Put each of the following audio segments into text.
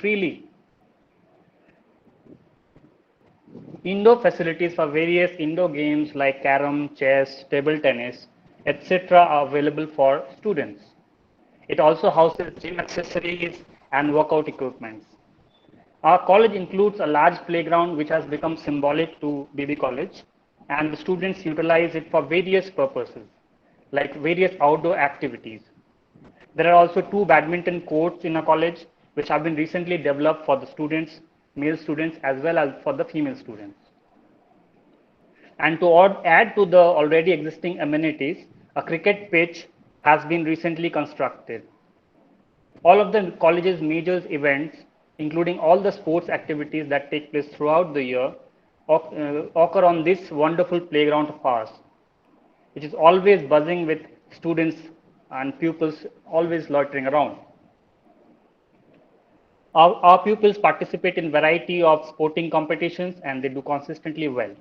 freely. Indoor facilities for various indoor games like carom, chess, table tennis, etc. are available for students. It also houses gym accessories and workout equipment. Our college includes a large playground which has become symbolic to BB College, and the students utilize it for various purposes, like various outdoor activities. There are also two badminton courts in our college which have been recently developed for the students, male students as well as for the female students. And to add to the already existing amenities, a cricket pitch has been recently constructed. All of the college's major events, including all the sports activities that take place throughout the year, occur on this wonderful playground of ours, which is always buzzing with students and pupils always loitering around. Our pupils participate in variety of sporting competitions and they do consistently well.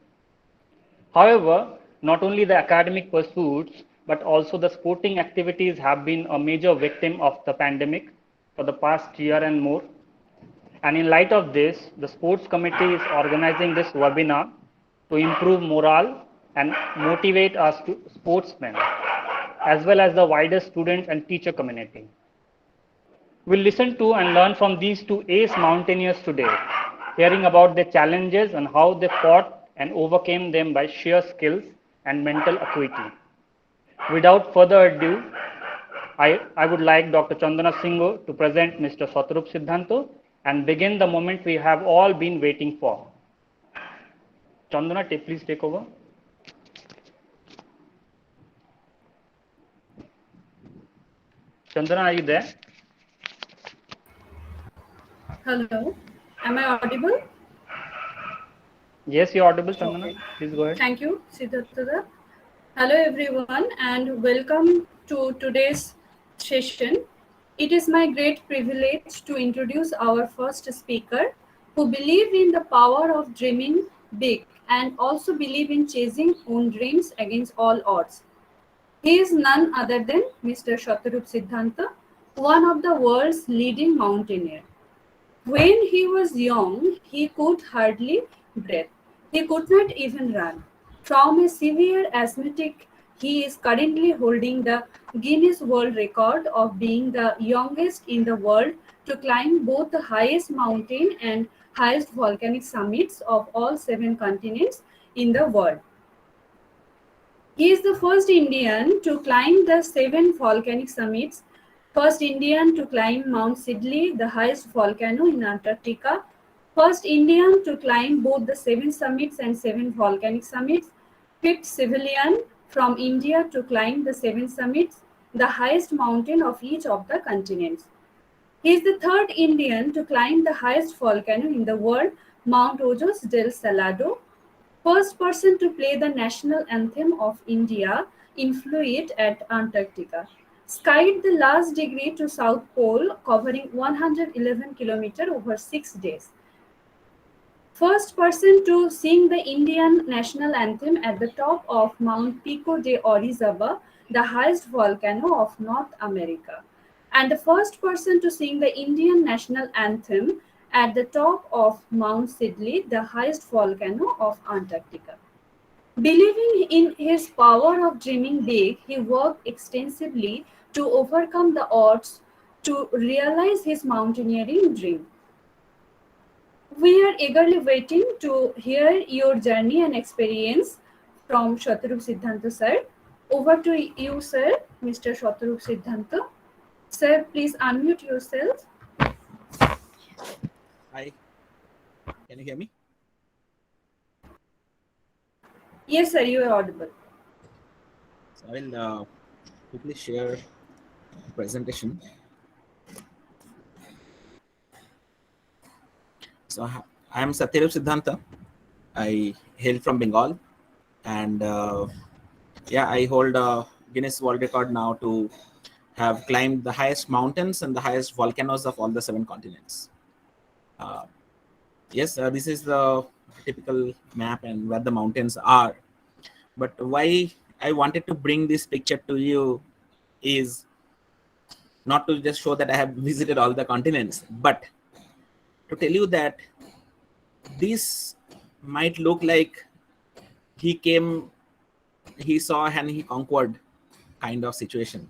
However, not only the academic pursuits, but also the sporting activities have been a major victim of the pandemic for the past year and more. And in light of this, the sports committee is organizing this webinar to improve morale and motivate our sportsmen, as well as the wider student and teacher community. We'll listen to and learn from these two ace mountaineers today, hearing about their challenges and how they fought and overcame them by sheer skills and mental acuity. Without further ado, I would like Dr. Chandana Singho to present Mr. Satarup Siddhanto and begin the moment we have all been waiting for. Chandana, please take over. Chandana, are you there? Hello, am I audible? Yes, you're audible, Chandana. Okay. Please go ahead. Thank you, Siddhartha. Hello, everyone, and welcome to today's session. It is my great privilege to introduce our first speaker who believe in the power of dreaming big and also believe in chasing own dreams against all odds. He is none other than Mr. Shatarup Siddhanta, one of the world's leading mountaineer. When he was young, he could hardly breathe. He could not even run. From a severe asthmatic, he is currently holding the Guinness World Record of being the youngest in the world to climb both the highest mountain and highest volcanic summits of all 7 continents in the world. He is the first Indian to climb the 7 volcanic summits, first Indian to climb Mount Sidley, the highest volcano in Antarctica, first Indian to climb both the 7 summits and 7 volcanic summits, fifth civilian from India to climb the 7 summits, the highest mountain of each of the continents. He is the third Indian to climb the highest volcano in the world, Mount Ojos del Salado, first person to play the national anthem of India in fluid at Antarctica, skied the last degree to South Pole covering 111 km over 6 days, first person to sing the Indian national anthem at the top of Mount Pico de Orizaba, the highest volcano of North America, and the first person to sing the Indian national anthem at the top of Mount Sidley, the highest volcano of Antarctica. Believing in his power of dreaming big, he worked extensively to overcome the odds to realize his mountaineering dream. We are eagerly waiting to hear your journey and experience from Shatarup Siddhanta sir. Over to you, sir, Mr. Shatarup Siddhanta. Sir, please unmute yourself. Hi, can you hear me? Yes, sir, you are audible. So I will quickly share the presentation. So I am Satyarup Siddhanta. I hail from Bengal, and I hold a Guinness World Record now to have climbed the highest mountains and the highest volcanoes of all the 7 continents. This is the typical map and where the mountains are. But why I wanted to bring this picture to you is not to just show that I have visited all the continents, but to tell you that this might look like he came, he saw and he conquered kind of situation.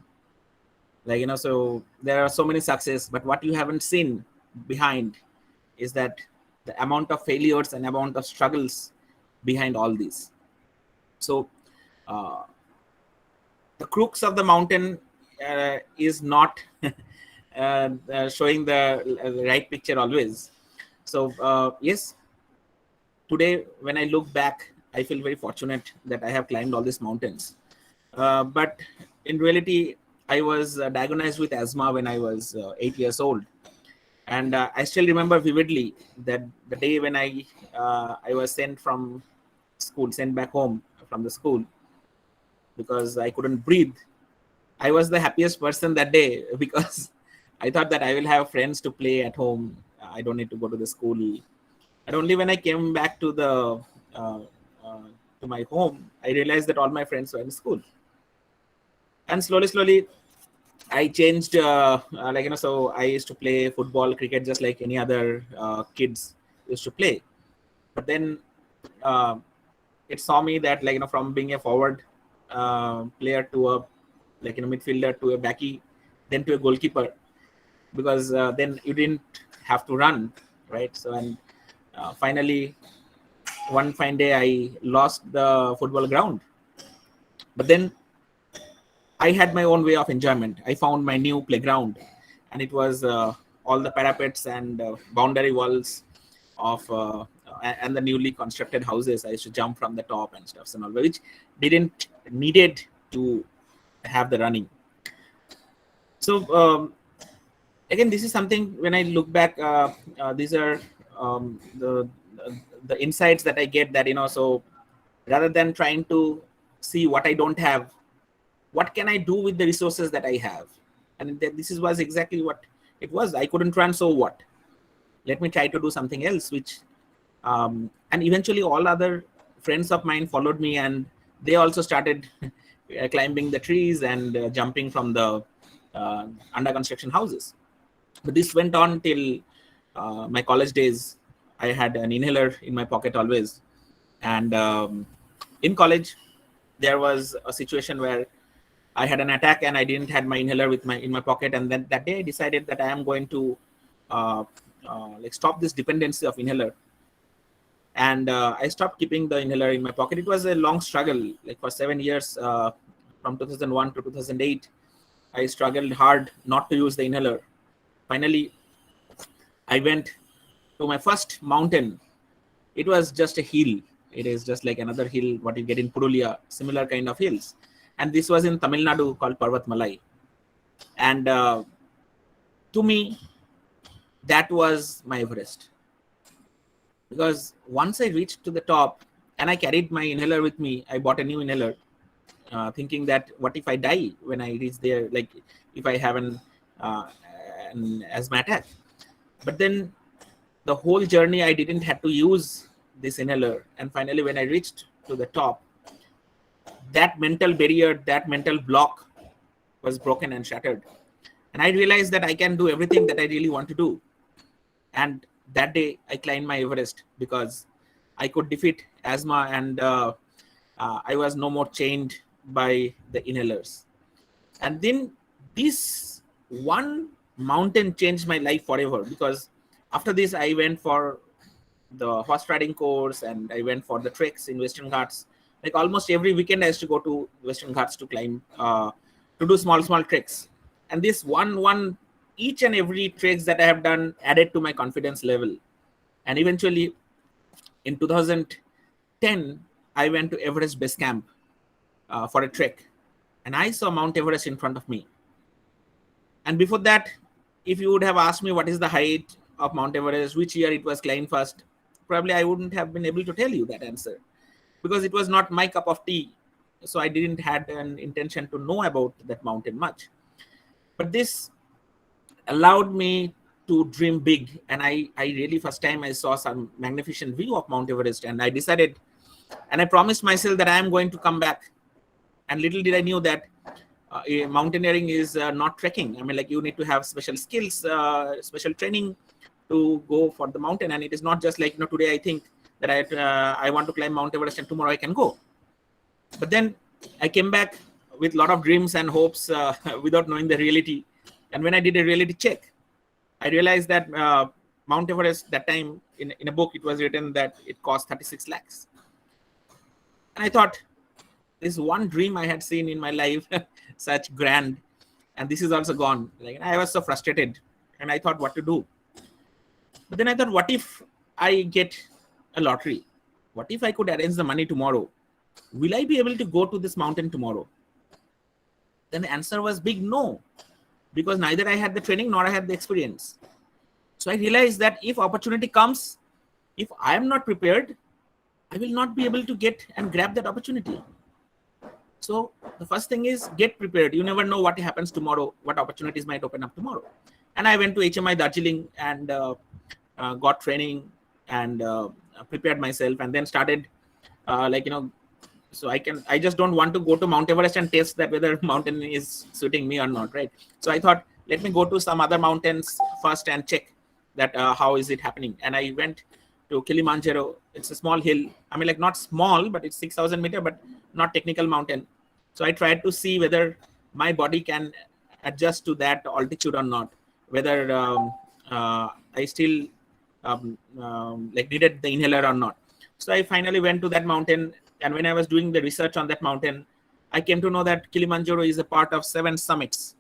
Like, so there are so many success, but what you haven't seen behind is that the amount of failures and amount of struggles behind all these. So the crux of the mountain is not showing the right picture always. So yes, today when I look back, I feel very fortunate that I have climbed all these mountains. But in reality, I was diagnosed with asthma when I was 8 years old. And I still remember vividly that the day when I was sent back home from the school because I couldn't breathe. I was the happiest person that day because I thought that I will have friends to play at home. I don't need to go to the school. And only when I came back to to my home, I realized that all my friends were in school. And slowly, I changed. So I used to play football, cricket, just like any other kids used to play. But then it saw me that, from being a forward player to a midfielder to a backy, then to a goalkeeper, because then you didn't have to run, right? So and finally, one fine day, I lost the football ground. But then I had my own way of enjoyment. I found my new playground, and it was all the parapets and boundary walls of and the newly constructed houses. I used to jump from the top and stuff and all, which didn't needed to have the running. So again, this is something when I look back, these are the insights that I get, that so rather than trying to see what I don't have, what can I do with the resources that I have? And was exactly what it was. I couldn't run, so what? Let me try to do something else, which and eventually all other friends of mine followed me, and they also started climbing the trees and jumping from the under construction houses. But this went on till my college days. I had an inhaler in my pocket always. And in college, there was a situation where I had an attack and I didn't have my inhaler in my pocket. And then that day I decided that I am going to stop this dependency of inhaler. And I stopped keeping the inhaler in my pocket. It was a long struggle, for 7 years, from 2001 to 2008. I struggled hard not to use the inhaler. Finally, I went to my first mountain. It was just a hill. It is just like another hill, what you get in Purulia, similar kind of hills. And this was in Tamil Nadu, called Parvat Malai. And to me, that was my Everest. Because once I reached to the top and I carried my inhaler with me, I bought a new inhaler, thinking that what if I die when I reach there, like if I have an asthma attack. But then the whole journey, I didn't have to use this inhaler. And finally, when I reached to the top, that mental barrier, that mental block was broken and shattered. And I realized that I can do everything that I really want to do. And that day I climbed my Everest because I could defeat asthma, and I was no more chained by the inhalers. And then this one mountain changed my life forever, because after this I went for the horse riding course and I went for the treks in Western Ghats. Like almost every weekend I used to go to Western Ghats to climb, to do small treks. And this each and every treks that I have done added to my confidence level. And eventually in 2010, I went to Everest Base Camp for a trek. And I saw Mount Everest in front of me. And before that, if you would have asked me what is the height of Mount Everest, which year it was climbed first, probably I wouldn't have been able to tell you that answer, because it was not my cup of tea. So I didn't had an intention to know about that mountain much. But this allowed me to dream big. And I really, first time I saw some magnificent view of Mount Everest, and I decided, and I promised myself that I am going to come back. And little did I knew that mountaineering is not trekking. I mean, like, you need to have special skills, special training to go for the mountain. And it is not just like, today I think that I want to climb Mount Everest and tomorrow I can go. But then I came back with a lot of dreams and hopes without knowing the reality. And when I did a reality check, I realized that Mount Everest, that time in a book, it was written that it cost 36 lakhs. And I thought, this one dream I had seen in my life, such grand, and this is also gone. Like, I was so frustrated, and I thought what to do. But then I thought, what if I get a lottery? What if I could arrange the money tomorrow? Will I be able to go to this mountain tomorrow? Then the answer was big no, because neither I had the training nor I had the experience. So I realized that if opportunity comes, if I am not prepared, I will not be able to get and grab that opportunity. So the first thing is get prepared. You never know what happens tomorrow, what opportunities might open up tomorrow. And I went to HMI Darjeeling and got training and prepared myself, and then started so I just don't want to go to Mount Everest and test that whether mountain is suiting me or not, right? So I thought, let me go to some other mountains first and check that how is it happening. And I went to Kilimanjaro. It's a small hill. I mean, like, not small, but it's 6,000 meter, but not technical mountain. So I tried to see whether my body can adjust to that altitude or not, whether I still needed the inhaler or not. So I finally went to that mountain. And when I was doing the research on that mountain, I came to know that Kilimanjaro is a part of 7 summits,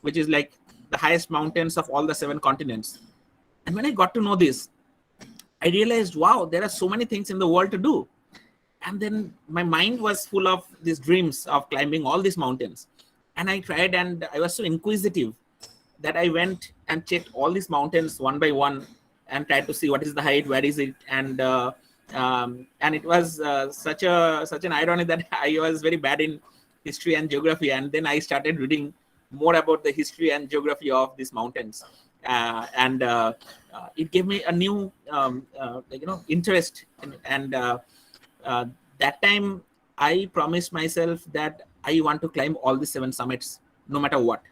which is like the highest mountains of all the 7 continents. And when I got to know this, I realized, wow, there are so many things in the world to do. And then my mind was full of these dreams of climbing all these mountains. And I tried, and I was so inquisitive that I went and checked all these mountains one by one and tried to see what is the height, where is it, and it was such an irony that I was very bad in history and geography, and then I started reading more about the history and geography of these mountains, and it gave me a new interest and that time I promised myself that I want to climb all the 7 summits no matter what.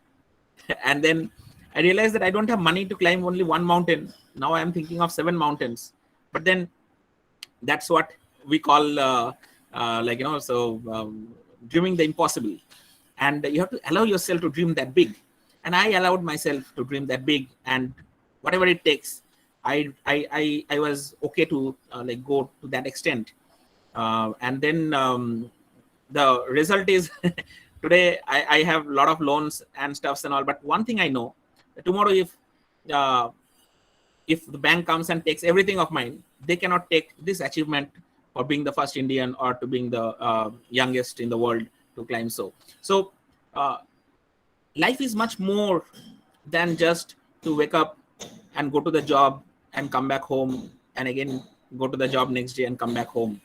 And then I realized that I don't have money to climb only one mountain. Now I am thinking of 7 mountains. But then that's what we call dreaming the impossible. And you have to allow yourself to dream that big. And I allowed myself to dream that big, and whatever it takes, I was okay to go to that extent. And then the result is today I have a lot of loans and stuffs and all. But one thing I know, that tomorrow if the bank comes and takes everything of mine, they cannot take this achievement for being the first Indian or to being the youngest in the world to climb. So life is much more than just to wake up and go to the job and come back home and again go to the job next day and come back home.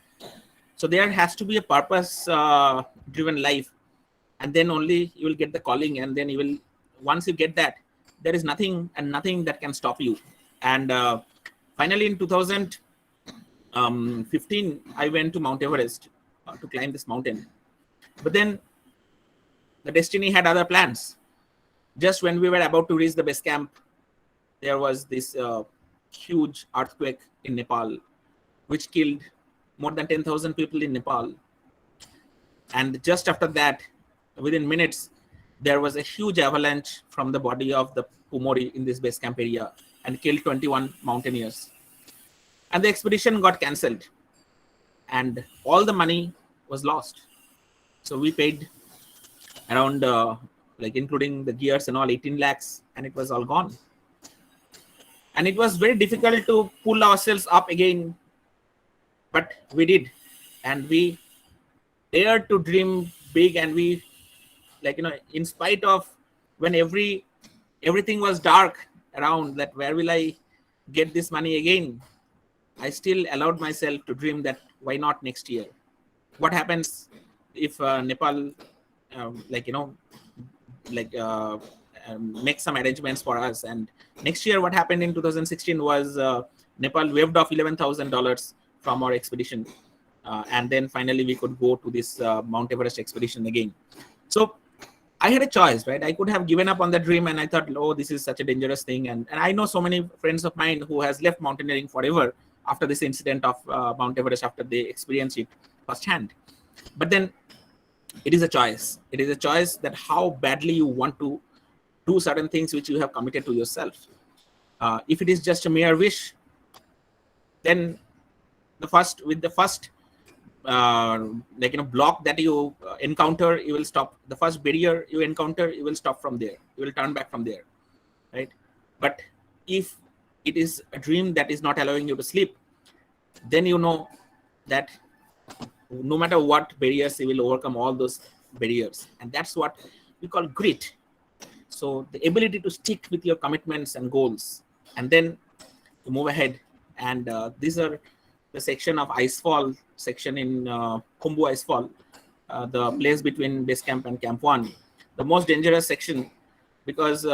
So there has to be a purpose driven life, and then only you will get the calling, and then you will, once you get that, there is nothing that can stop you. And finally in 2015 I went to Mount Everest to climb this mountain. But then the destiny had other plans. Just when we were about to reach the base camp, there was this huge earthquake in Nepal, which killed more than 10,000 people in Nepal. And just after that, within minutes, there was a huge avalanche from the body of the Pumori in this base camp area and killed 21 mountaineers. And the expedition got cancelled, and all the money was lost. So we paid around, including the gears and all, 18 lakhs, and it was all gone. And it was very difficult to pull ourselves up again, but we did. And we dared to dream big, and we, in spite of when everything was dark around, that where will I get this money again, I still allowed myself to dream that why not next year? What happens if Nepal make some arrangements for us? And next year, what happened in 2016 was Nepal waived off $11,000 from our expedition, and then finally we could go to this Mount Everest expedition again. So I had a choice, right? I could have given up on the dream, and I thought, oh, this is such a dangerous thing. And I know so many friends of mine who has left mountaineering forever after this incident of Mount Everest, after they experience it firsthand. But then it is a choice. It is a choice that how badly you want to do certain things which you have committed to yourself. If it is just a mere wish, then the first block that you encounter, you will stop. The first barrier you encounter, you will stop from there. You will turn back from there, right? But if it is a dream that is not allowing you to sleep, then you know that no matter what barriers, you will overcome all those barriers. And that's what we call grit. So the ability to stick with your commitments and goals, and then to move ahead. And these are the section of Icefall section in Khumbu Icefall, the place between base camp and Camp 1, the most dangerous section, because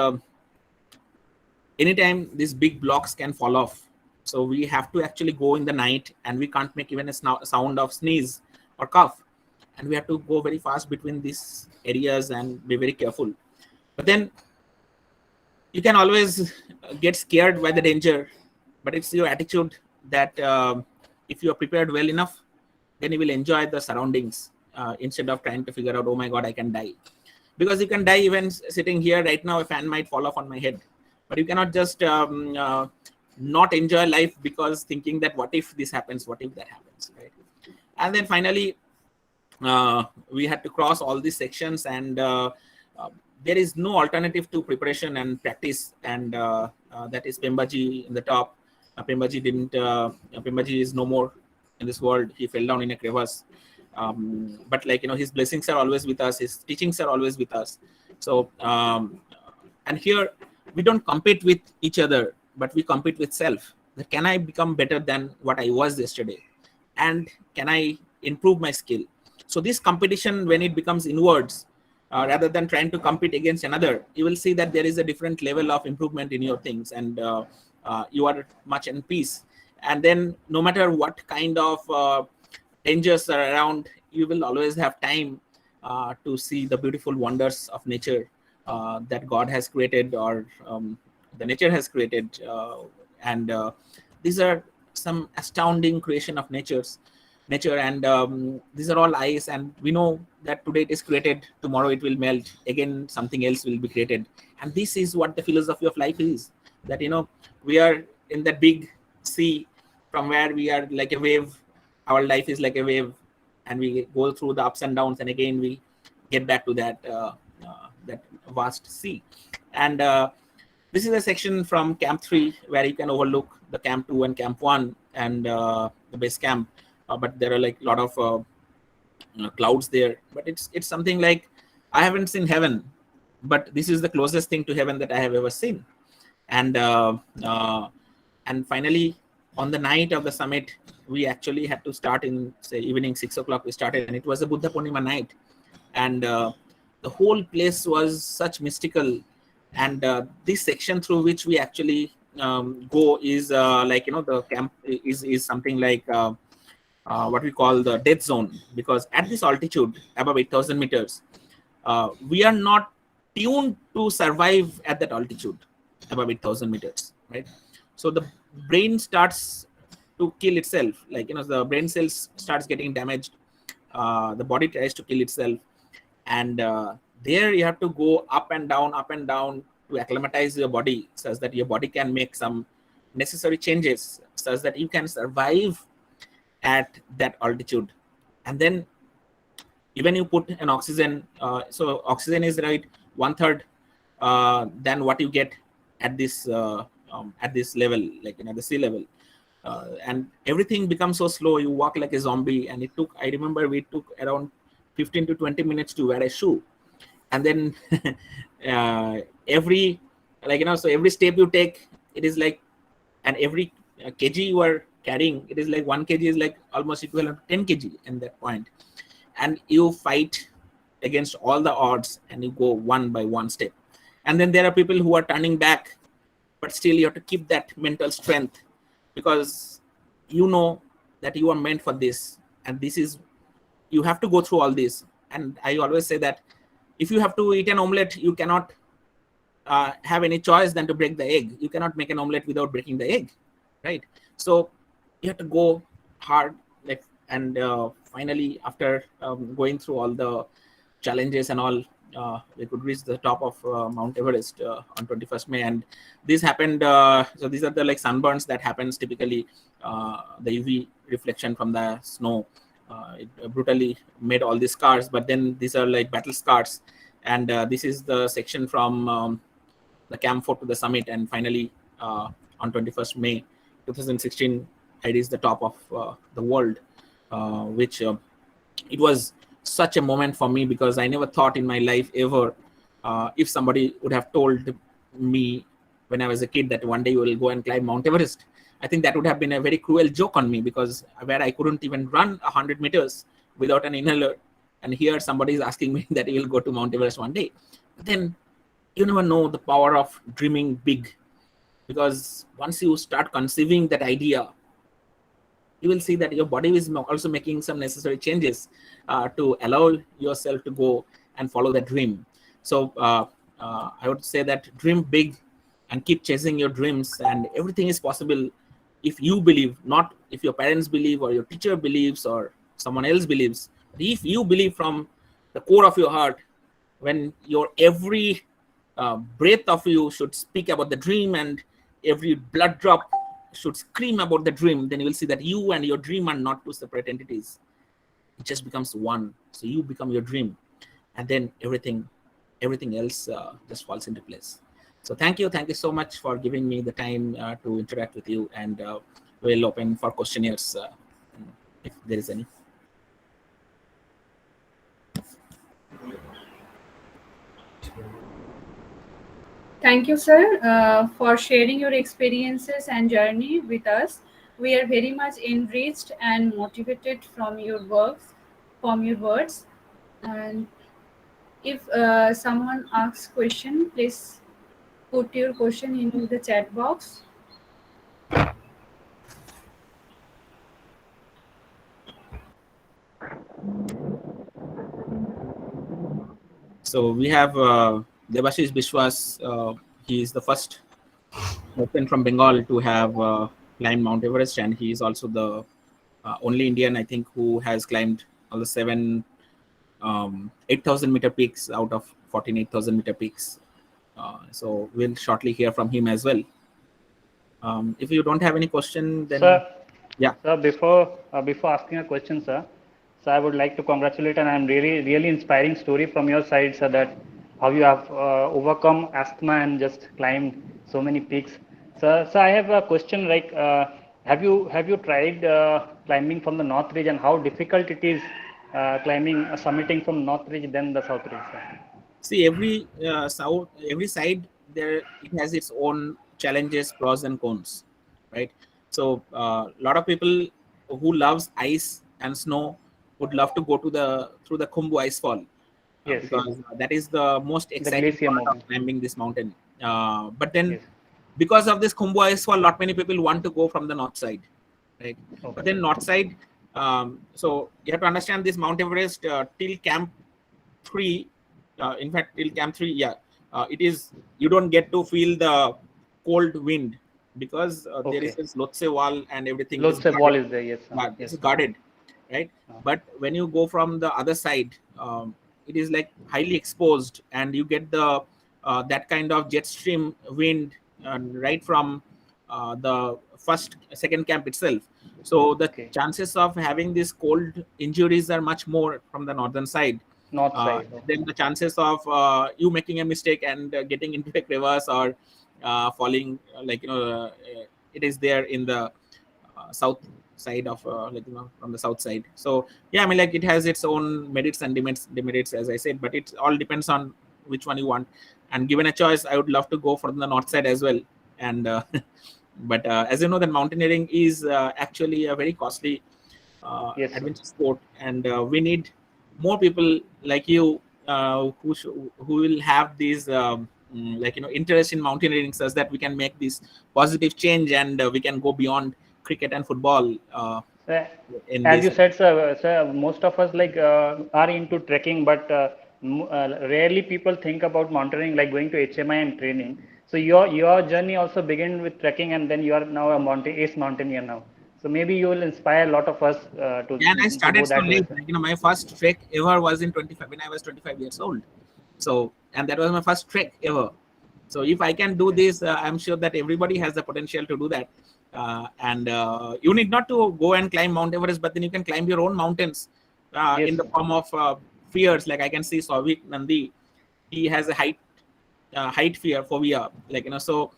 anytime these big blocks can fall off. So we have to actually go in the night, and we can't make even a sound of sneeze or cough. And we have to go very fast between these areas and be very careful. But then you can always get scared by the danger, but it's your attitude that if you are prepared well enough, then you will enjoy the surroundings instead of trying to figure out, oh my God, I can die. Because you can die even sitting here right now, a fan might fall off on my head. But you cannot just not enjoy life because thinking that what if this happens, what if that happens, right? And then finally, we had to cross all these sections, and there is no alternative to preparation and practice, and that is Pembaji in the top. Pembaji is no more in this world. He fell down in a crevasse. But his blessings are always with us. His teachings are always with us. So, and here we don't compete with each other, but we compete with self. That can I become better than what I was yesterday? And can I improve my skill? So this competition, when it becomes inwards, rather than trying to compete against another, you will see that there is a different level of improvement in your things, and you are much in peace. And then no matter what kind of dangers are around, you will always have time to see the beautiful wonders of nature that God has created, or the nature has created. And these are some astounding creation of nature, and these are all ice, and we know that today it is created, tomorrow it will melt, again something else will be created. And this is what the philosophy of life is, that we are in that big sea from where we are like a wave. Our life is like a wave, and we go through the ups and downs, and again we get back to that that vast sea. And this is a section from Camp 3 where you can overlook the Camp 2 and Camp 1 and the base camp. But there are like a lot of clouds there. But it's something like, I haven't seen heaven, but this is the closest thing to heaven that I have ever seen. And finally, on the night of the summit, we actually had to start in, say, evening 6 o'clock. We started, and it was a Buddha Purnima night, and the whole place was such mystical. And this section through which we actually go is the camp is something like what we call the death zone, because at this altitude above 8,000 meters, we are not tuned to survive at that altitude above 8,000 meters, right? So the brain starts to kill itself, the brain cells starts getting damaged, the body tries to kill itself, and there you have to go up and down to acclimatize your body, such that your body can make some necessary changes such that you can survive at that altitude. And then even you put an oxygen, so oxygen is right 1/3 than what you get at this level, the sea level, and everything becomes so slow. You walk like a zombie, and I remember we took around 15 to 20 minutes to wear a shoe. And then every step you take, it is like, and every kg you are carrying, it is like 1 kg is like almost equivalent to 10 kg in that point. And you fight against all the odds, and you go one by one step. And then there are people who are turning back, but still you have to keep that mental strength, because you know that you are meant for this, and this is, you have to go through all this. And I always say that if you have to eat an omelette, you cannot have any choice than to break the egg. You cannot make an omelette without breaking the egg, right? So you have to go hard, like, and finally, after going through all the challenges and all, we could reach the top of Mount Everest on 21st May. And this happened, so these are the like sunburns that happens typically, the UV reflection from the snow. It brutally made all these scars, but then these are like battle scars. And this is the section from the Camp 4 to the summit. And finally, on 21st May 2016, I reached the top of the world, which it was such a moment for me, because I never thought in my life ever, if somebody would have told me when I was a kid that one day you will go and climb Mount Everest, I think that would have been a very cruel joke on me, because where I couldn't even run 100 meters without an inhaler, and here somebody is asking me that you will go to Mount Everest one day. But then you never know the power of dreaming big, because once you start conceiving that idea, you will see that your body is also making some necessary changes to allow yourself to go and follow that dream. So I would say that dream big and keep chasing your dreams, and everything is possible if you believe, not if your parents believe or your teacher believes or someone else believes. But if you believe from the core of your heart, when your every breath of you should speak about the dream, and every blood drop should scream about the dream, then you will see that you and your dream are not two separate entities. It just becomes one. So you become your dream, and then everything else just falls into place. So thank you so much for giving me the time to interact with you, and we'll open for questionnaires if there is any. Thank you, sir, for sharing your experiences and journey with us. We are very much enriched and motivated from your words. And if someone asks question, please put your question in the chat box. So we have Debashish Biswas. He is the first person from Bengal to have climbed Mount Everest, and he is also the only Indian, I think, who has climbed all the 8,000 meter peaks out of 14,800 meter peaks. So we'll shortly hear from him as well. If you don't have any question, then Sir, yeah. Sir, before asking a question, sir, so I would like to congratulate, and I'm really inspiring story from your side, sir, that how you have overcome asthma and just climbed so many peaks. So I have a question, like, have you tried climbing from the North Ridge, and how difficult it is summiting from North Ridge than the South Ridge, sir? See, every side there, it has its own challenges, pros and cons, right? So a lot of people who loves ice and snow would love to go to through the Khumbu ice fall, Yes, because that is the most exciting glacier part moment. of climbing this mountain. But then Yes. because of this Khumbu ice fall, not many people want to go from the north side, right? Okay. But then north side, so you have to understand this Mount Everest till Camp 3. In fact, till Camp 3, it is, you don't get to feel the cold wind, because there is this Lhotse wall and everything. Lhotse wall is there, yes, sir. Yeah, Yes. it's guarded, right? But when you go from the other side, it is like highly exposed, and you get the that kind of jet stream wind right from the second camp itself. So the chances of having these cold injuries are much more from the northern side. North side. Then the chances of you making a mistake and getting into a crevasse or falling, it is there in the south side of from the south side. So yeah, I mean, like, it has its own merits and demerits, as I said, but it all depends on which one you want. And given a choice, I would love to go from the north side as well. And but as you know, that mountaineering is actually a very costly adventure sport, and we need more people like you who will have these interest in mountaineering, such that we can make this positive change, and we can go beyond cricket and football. As you said, sir, most of us are into trekking, but Rarely people think about mountaineering like going to HMI and training. So your journey also began with trekking, and then you are now a ace mountaineer now. So maybe you will inspire a lot of us Yeah, and I to go started so that late. direction. My first trek ever was in 25 when I was 25 years old. So, and that was my first trek ever. So if I can do this, I'm sure that everybody has the potential to do that. And you need not to go and climb Mount Everest, but then you can climb your own mountains Yes. in the form of fears. Like I can see Souvik Nandi, he has a height fear, phobia. So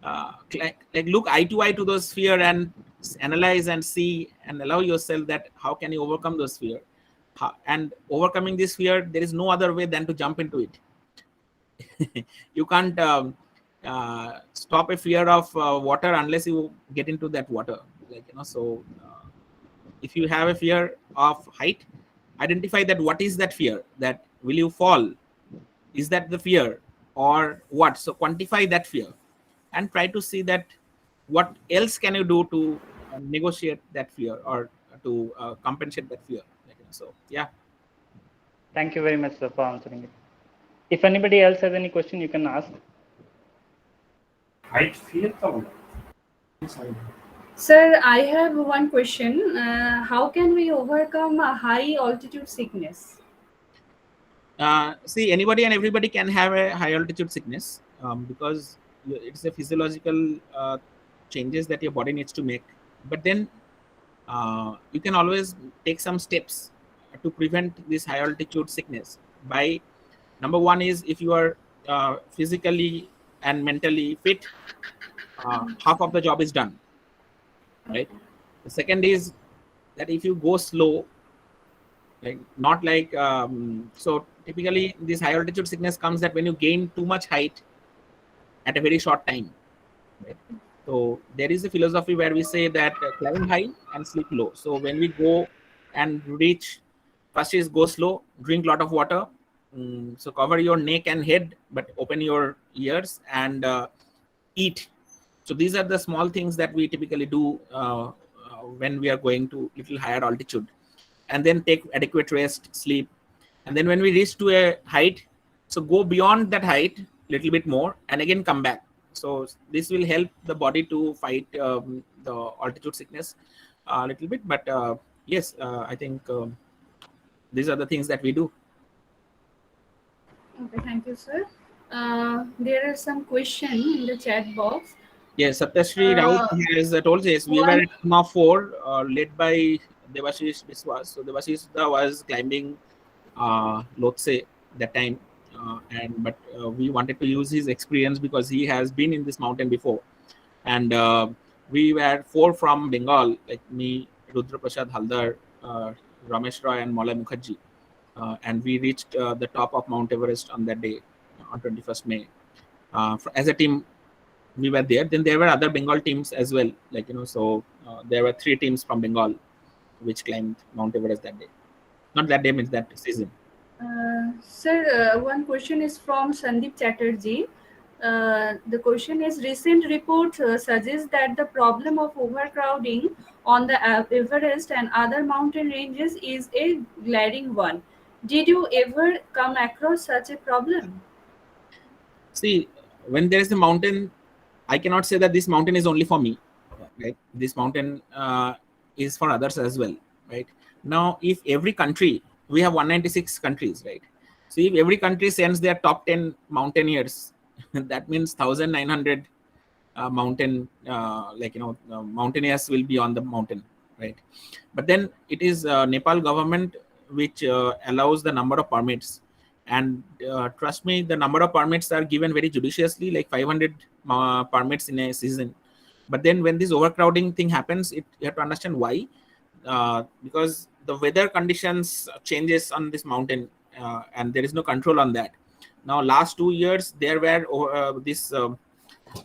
look eye to eye to those fear and analyze and see and allow yourself that how can you overcome those fear. And overcoming this fear, there is no other way than to jump into it. You can't stop a fear of water unless you get into that water. So if you have a fear of height, identify that what is that fear, that will you fall, is that the fear or what? So quantify that fear and try to see that what else can you do to negotiate that fear or to compensate that fear. So yeah. Thank you very much, sir, for answering it. If anybody else has any question, you can ask. Height fear का Sir, I have one question. How can we overcome a high altitude sickness? See, anybody and everybody can have a high altitude sickness because it's a physiological changes that your body needs to make. But then you can always take some steps to prevent this high altitude sickness. By number one is, if you are physically and mentally fit, half of the job is done, right? The second is that if you go slow, not like so typically this high altitude sickness comes that when you gain too much height at a very short time, right? So there is a philosophy where we say that climb high and sleep low. So when we go and reach, first is go slow, drink a lot of water. So cover your neck and head, but open your ears and eat. So these are the small things that we typically do when we are going to little higher altitude. And then take adequate rest, sleep. And then when we reach to a height, so go beyond that height a little bit more and again come back. So this will help the body to fight the altitude sickness a little bit. But yes, I think these are the things that we do. Okay, thank you, sir. There are some questions in the chat box. Yes, Satyashri Raut has told us we were a team of 4 led by Devashish Biswas. So Devashish was climbing Lhotse that time, but we wanted to use his experience because he has been in this mountain before. And we were 4 from Bengal, like me, Rudra Prasad Haldar, Ramesh Roy, and Malay Mukherjee. And we reached the top of Mount Everest on that day, on 21st May. As a team, we were there. Then there were other Bengal teams as well, so there were 3 teams from Bengal which climbed Mount Everest that day. Not that day, means that season. Sir, one question is from Sandeep Chatterjee. The question is, recent report suggests that the problem of overcrowding on the Everest and other mountain ranges is a glaring one. Did you ever come across such a problem? See, when there is a mountain, I cannot say that this mountain is only for me, right? This mountain is for others as well, right? Now, if every country, we have 196 countries, right? So if every country sends their top 10 mountaineers, that means 1,900 mountaineers will be on the mountain, right? But then it is Nepal government which allows the number of permits. And trust me, the number of permits are given very judiciously, like 500 permits in a season. But then when this overcrowding thing happens, you have to understand why. Because the weather conditions changes on this mountain, and there is no control on that. Now, last 2 years, there were this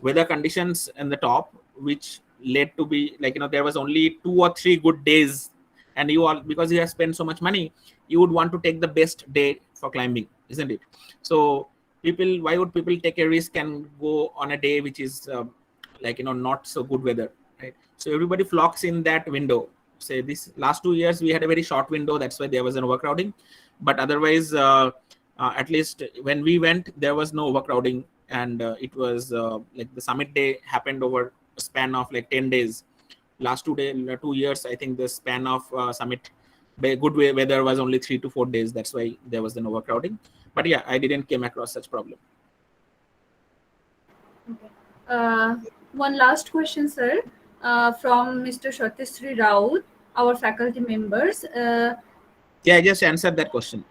weather conditions in the top, which led to be there was only 2 or 3 good days, and you all, because you have spent so much money, you would want to take the best day for climbing, isn't it? So why would people take a risk and go on a day which is not so good weather, right? So everybody flocks in that window. Say this last 2 years we had a very short window, that's why there was an overcrowding. But otherwise At least when we went, there was no overcrowding, and it was like the summit day happened over a span of like 10 days. Last 2 years, I think the span of summit by good weather was only 3 to 4 days. That's why there was an overcrowding. But yeah, I didn't came across such problem. One last question, sir, from Mr. Satyasri Raut, our faculty members. Yeah, I just answered that question.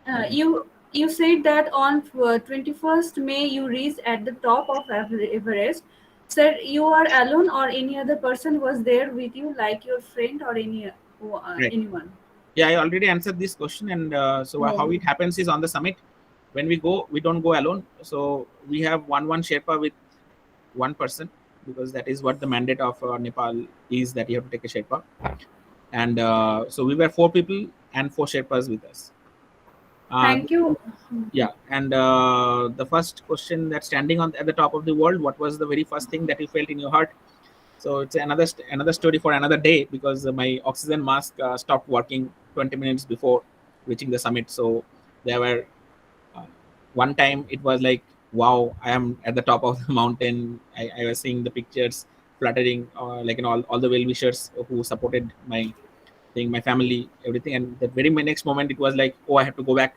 You said that on 21st May you reached at the top of Everest. Sir, you are alone or any other person was there with you, like your friend or anyone? Yeah, I already answered this question. And how it happens is on the summit, when we go, we don't go alone. So we have one Sherpa with one person, because that is what the mandate of Nepal is, that you have to take a Sherpa. And so we were 4 people and 4 Sherpas with us. Thank you. Yeah, and the first question, that standing at the top of the world, what was the very first thing that you felt in your heart? So it's another story for another day, because my oxygen mask stopped working 20 minutes before reaching the summit. So there were one time it was like, wow, I am at the top of the mountain. I was seeing the pictures fluttering, like all the well-wishers who supported my thing, my family, everything. And the very next moment, it was like, oh, I have to go back,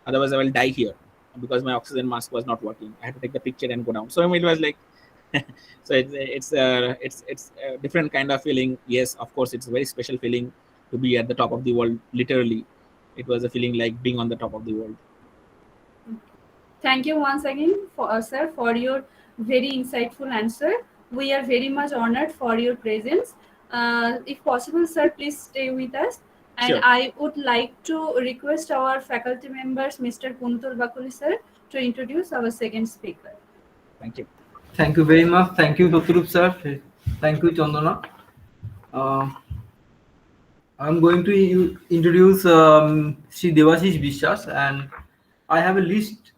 otherwise I will die here, because my oxygen mask was not working. I had to take the picture and go down. So it was like, so it's a different kind of feeling. Yes, of course, it's a very special feeling to be at the top of the world. Literally, it was a feeling like being on the top of the world. Thank you once again, sir, for your very insightful answer. We are very much honored for your presence. If possible, sir, please stay with us. And Sure. I would like to request our faculty members, Mr. Puntul Bakuli, sir, to introduce our second speaker. Thank you. Thank you very much. Thank you, Dr. sir. Thank you, Chandana. I'm going to introduce Sri Devashish Bishwas, and I have a list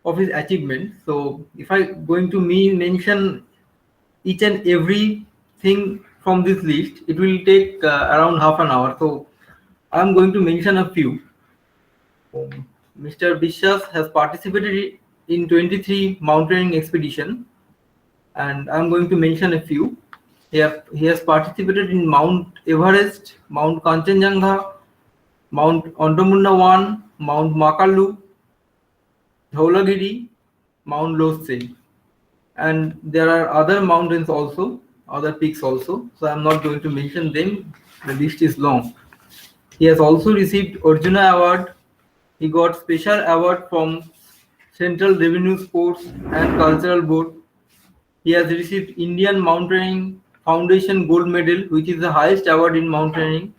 of his achievements. So if I going to mention each and every thing from this list, it will take around half an hour. So I'm going to mention a few. Mr. Bishwas has participated in 23 mountaineering expeditions, and I'm going to mention a few. He has participated in Mount Everest, Mount Kanchenjunga, Mount Ondamunda 1, Mount Makalu, Dhaulagiri, Mount Lhotse, and there are other mountains also, other peaks also. So I'm not going to mention them. The list is long. He has also received Arjuna Award. He got special award from Central Revenue Sports and Cultural Board. He has received Indian Mountaineering Foundation Gold Medal, which is the highest award in mountaineering.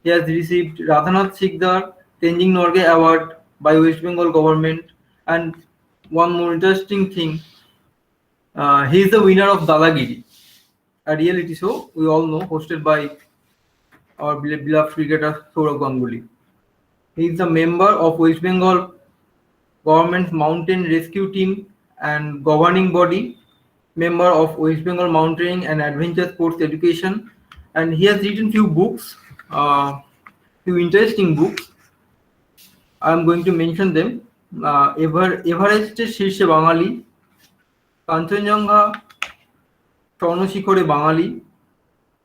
He has received Radhanath Sikdar Tenzing Norgay Award by West Bengal government. And one more interesting thing, he is the winner of Dadagiri, a reality show we all know, hosted by our beloved cricketer Sourav Ganguly. He is a member of West Bengal government's mountain rescue team and governing body, member of West Bengal Mountaineering and Adventure Sports Education, and he has written few books, few interesting books. I am going to mention them. Everest Shirshe Bangali, Kanchenjunga Swarnoshikore Bangali,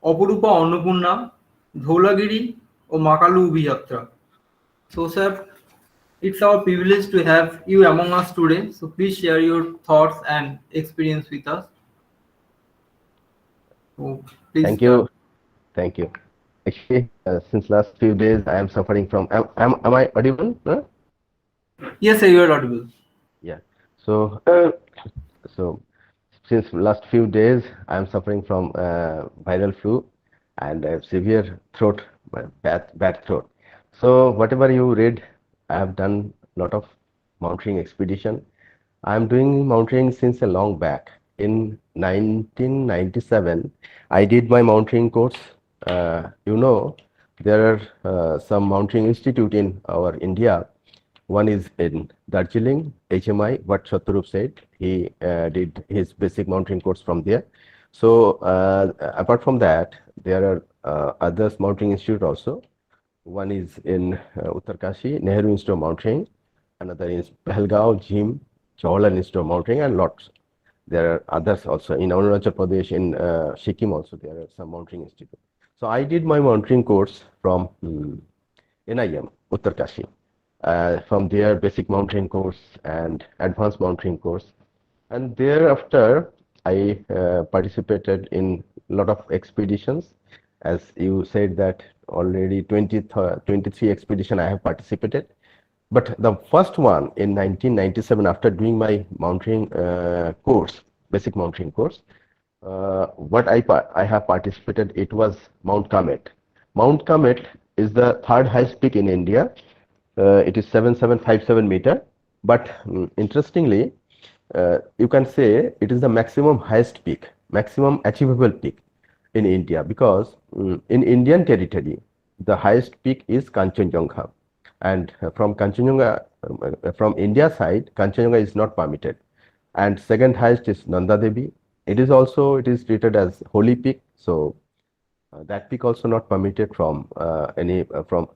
Opurupa Annapurna, Dhaulagiri, or Makalu Ubhijatra. So, sir, it's our privilege to have you among us today. So please share your thoughts and experience with us. So please Thank you. Thank you. Actually, since last few days, I am suffering from. Am I audible? Huh? Yes, sir, you are audible. Yeah. So, so since last few days, I am suffering from viral flu and severe throat, bad throat. So whatever you read, I have done a lot of mountaineering expedition. I am doing mountaineering since a long back. In 1997, I did my mountaineering course. There are some mountaineering institute in our India. One is in Darjeeling, HMI, what Satyarup said. He did his basic mountaineering course from there. So apart from that, there are other mountaineering institute also. One is in Uttarkashi, Nehru Institute of Mountaineering. another is Pahalgaon, Jim, Jawaharlal Institute of Mountaineering, and lots. There are others also in Arunachal Pradesh, in Sikkim also there are some mountaineering institutes. So I did my mountaineering course from NIM, Uttarkashi. From there, basic mountaineering course and advanced mountaineering course. And thereafter, I participated in a lot of expeditions. As you said that already 23 expedition I have participated. But the first one in 1997, after doing my mountaineering course, basic mountaineering course, I have participated, it was Mount Kamet. Mount Kamet is the third highest peak in India. It is 7757 meter. But interestingly, you can say it is the maximum highest peak, maximum achievable peak in India, because in Indian territory, the highest peak is Kanchenjunga, and from Kanchenjunga, from India side, Kanchenjunga is not permitted, and second highest is Nanda Devi. It is treated as holy peak, so that peak also not permitted from any person,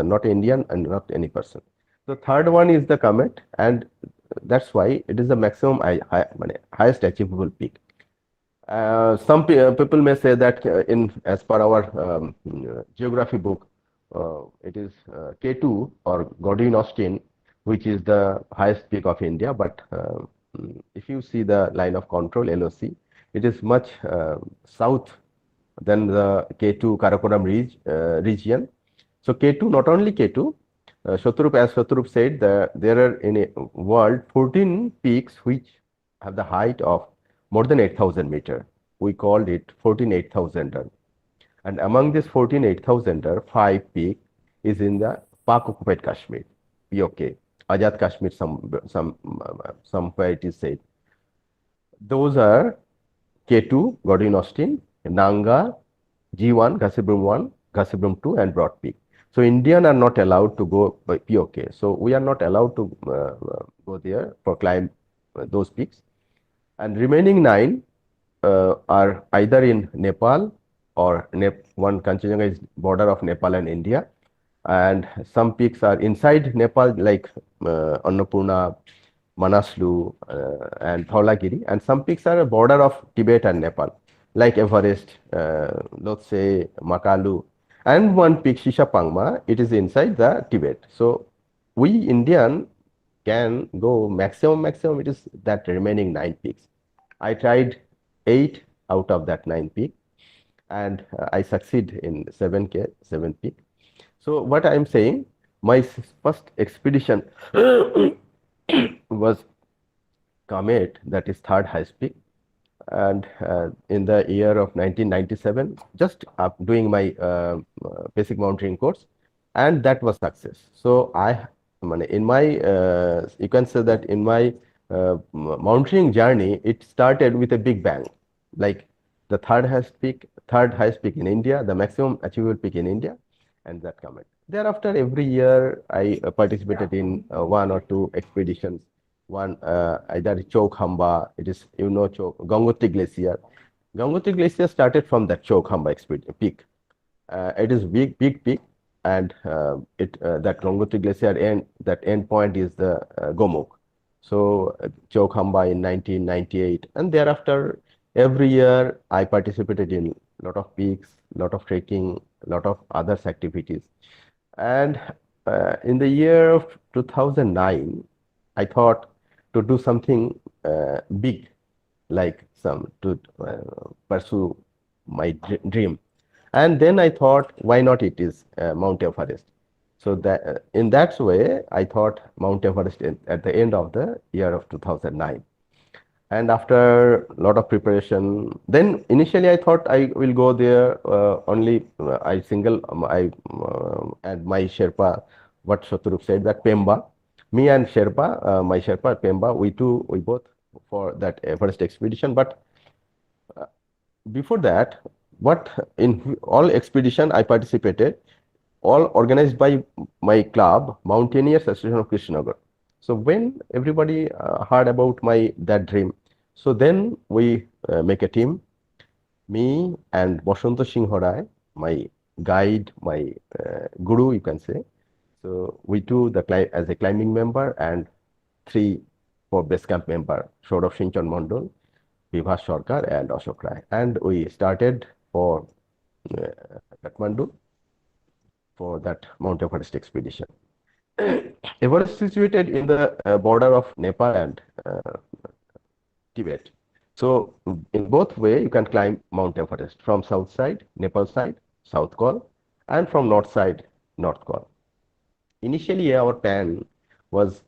not Indian and not any person. The third one is the Comet, and that's why it is the maximum highest achievable peak. Some people may say that as per our geography book, it is K2 or Godwin Austen, which is the highest peak of India. But if you see the line of control LOC, it is much south than the K2 Karakoram region. So K2, not only K2, Shatrup, as Shatrup said, there are in a world 14 peaks which have the height of more than 8,000 meter. We called it 14 8,000er. And among this 14 8,000er, 5 peak is in the Pak occupied Kashmir, POK, Azad Kashmir, somewhere it is said. Those are K2, Godwin Austen, Nanga, G1, Ghasibrum 1, Ghasibrum 2, and Broad Peak. So Indian are not allowed to go by POK. So we are not allowed to go there for climb those peaks. And remaining 9 are either in Nepal or one Kanchenjunga is border of Nepal and India. And some peaks are inside Nepal, like Annapurna, Manaslu, and Dhaulagiri. And some peaks are a border of Tibet and Nepal, like Everest, Lhotse, Makalu. And one peak, Shishapangma, it is inside the Tibet. So we Indian can go maximum, it is that remaining 9 peaks. I tried 8 out of that 9 peak, and I succeed in 7 peak. So what I am saying, my first expedition was Kamet, that is third highest peak. And in the year of 1997, just doing my basic mountaineering course, and that was success. So in my you can say that in my mountaineering journey, it started with a big bang, like the third highest peak in India, the maximum achievable peak in India, and that Kamet. Thereafter, every year I participated in 1 or 2 expeditions. One either Chowkhamba, it is Gangotri Glacier. Gangotri Glacier started from that Chowkhamba peak. It is big peak, and that Gangotri Glacier end point is the Gomukh. So Chowkhamba in 1998, and thereafter every year I participated in a lot of peaks, lot of trekking, lot of other activities. And in the year of 2009, I thought to do something big, like to pursue my dream. And then I thought, why not it is Mount Everest? So that in that way, I thought Mount Everest at the end of the year of 2009. And after a lot of preparation, then initially I thought I will go there only and my Sherpa, what Shatrup said, that Pemba. Me and Sherpa, my Sherpa Pemba, we both for that Everest expedition. But before that, in all expedition I participated, all organized by my club, Mountaineers Association of Krishnanagar. So when everybody heard about that dream, so then we make a team, me and Bosanta Singh Rai, my guide, my guru, you can say. So we two as a climbing member, and 4 base camp member, Saurav Sinchon Mondol, Vibhas Sarkar, and Ashok Rai. And we started for Kathmandu for that Mount Everest expedition. Everest is situated in the border of Nepal and Tibet. So in both way, you can climb Mount Everest from south side, Nepal side, South Col, and from north side, North Col. Initially, our plan was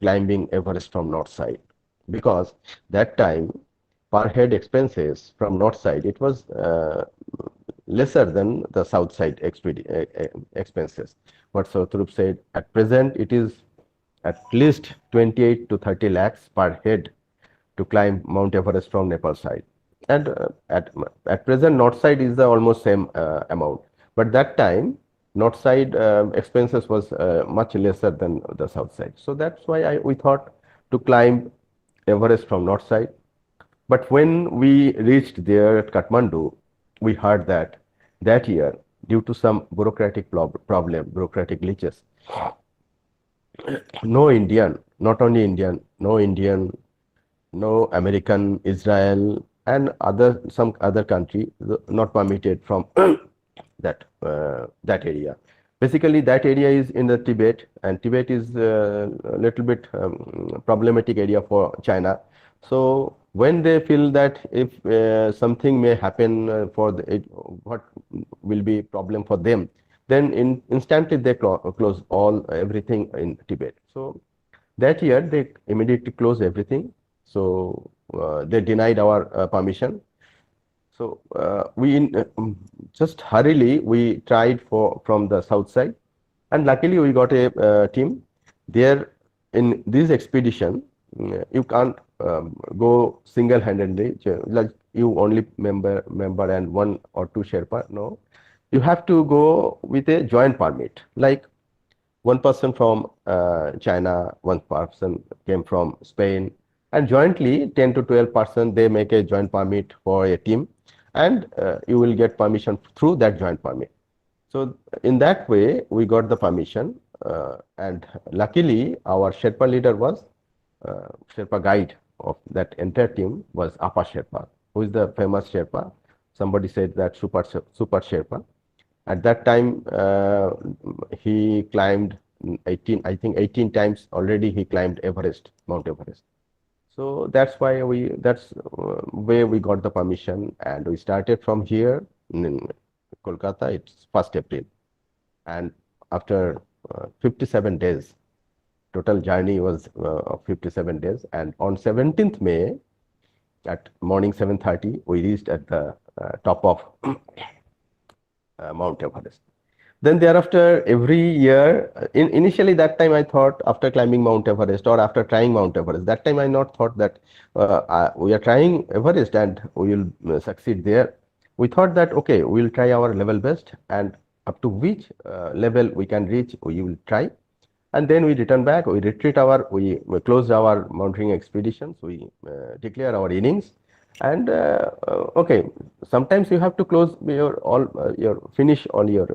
climbing Everest from north side, because that time per head expenses from north side, it was lesser than the south side expenses. But Sautrup said at present it is at least 28 to 30 lakhs per head to climb Mount Everest from Nepal side. And at present north side is the almost same amount. But that time north side expenses was much lesser than the south side. So that's why we thought to climb Everest from north side. But when we reached there at Kathmandu, we heard that year, due to some bureaucratic bureaucratic glitches, no Indian, not only Indian, no American, Israel, and some other country not permitted from that area. Basically, that area is in the Tibet, and Tibet is a little bit problematic area for China. So when they feel that if something may happen what will be problem for them, then instantly they close everything in Tibet. So that year they immediately closed everything. So they denied our permission. So we just hurriedly we tried from the south side, and luckily we got a team there. In this expedition, you can't go single-handedly, like you only member and 1 or 2 Sherpa. No, you have to go with a joint permit. Like one person from China, one person came from Spain, and jointly 10 to 12% they make a joint permit for a team, and you will get permission through that joint permit. So in that way we got the permission, and luckily our Sherpa leader was Sherpa guide of that entire team was Apa Sherpa, who is the famous Sherpa. Somebody said that super Sherpa. At that time he climbed 18 times already. He climbed Mount Everest. So that's why where we got the permission, and we started from here in Kolkata. It's 1st April, and after 57 days, total journey was of 57 days, and on 17th May at morning 7:30 we reached at the top of Mount Everest. Then thereafter, every year, initially that time I thought after climbing Mount Everest or after trying Mount Everest, that time I not thought that we are trying Everest and we will succeed there. We thought that, okay, we will try our level best, and up to which level we can reach, we will try. And then we return back, we closed our mountaineering expeditions, we declare our innings. And okay, sometimes you have to close finish all your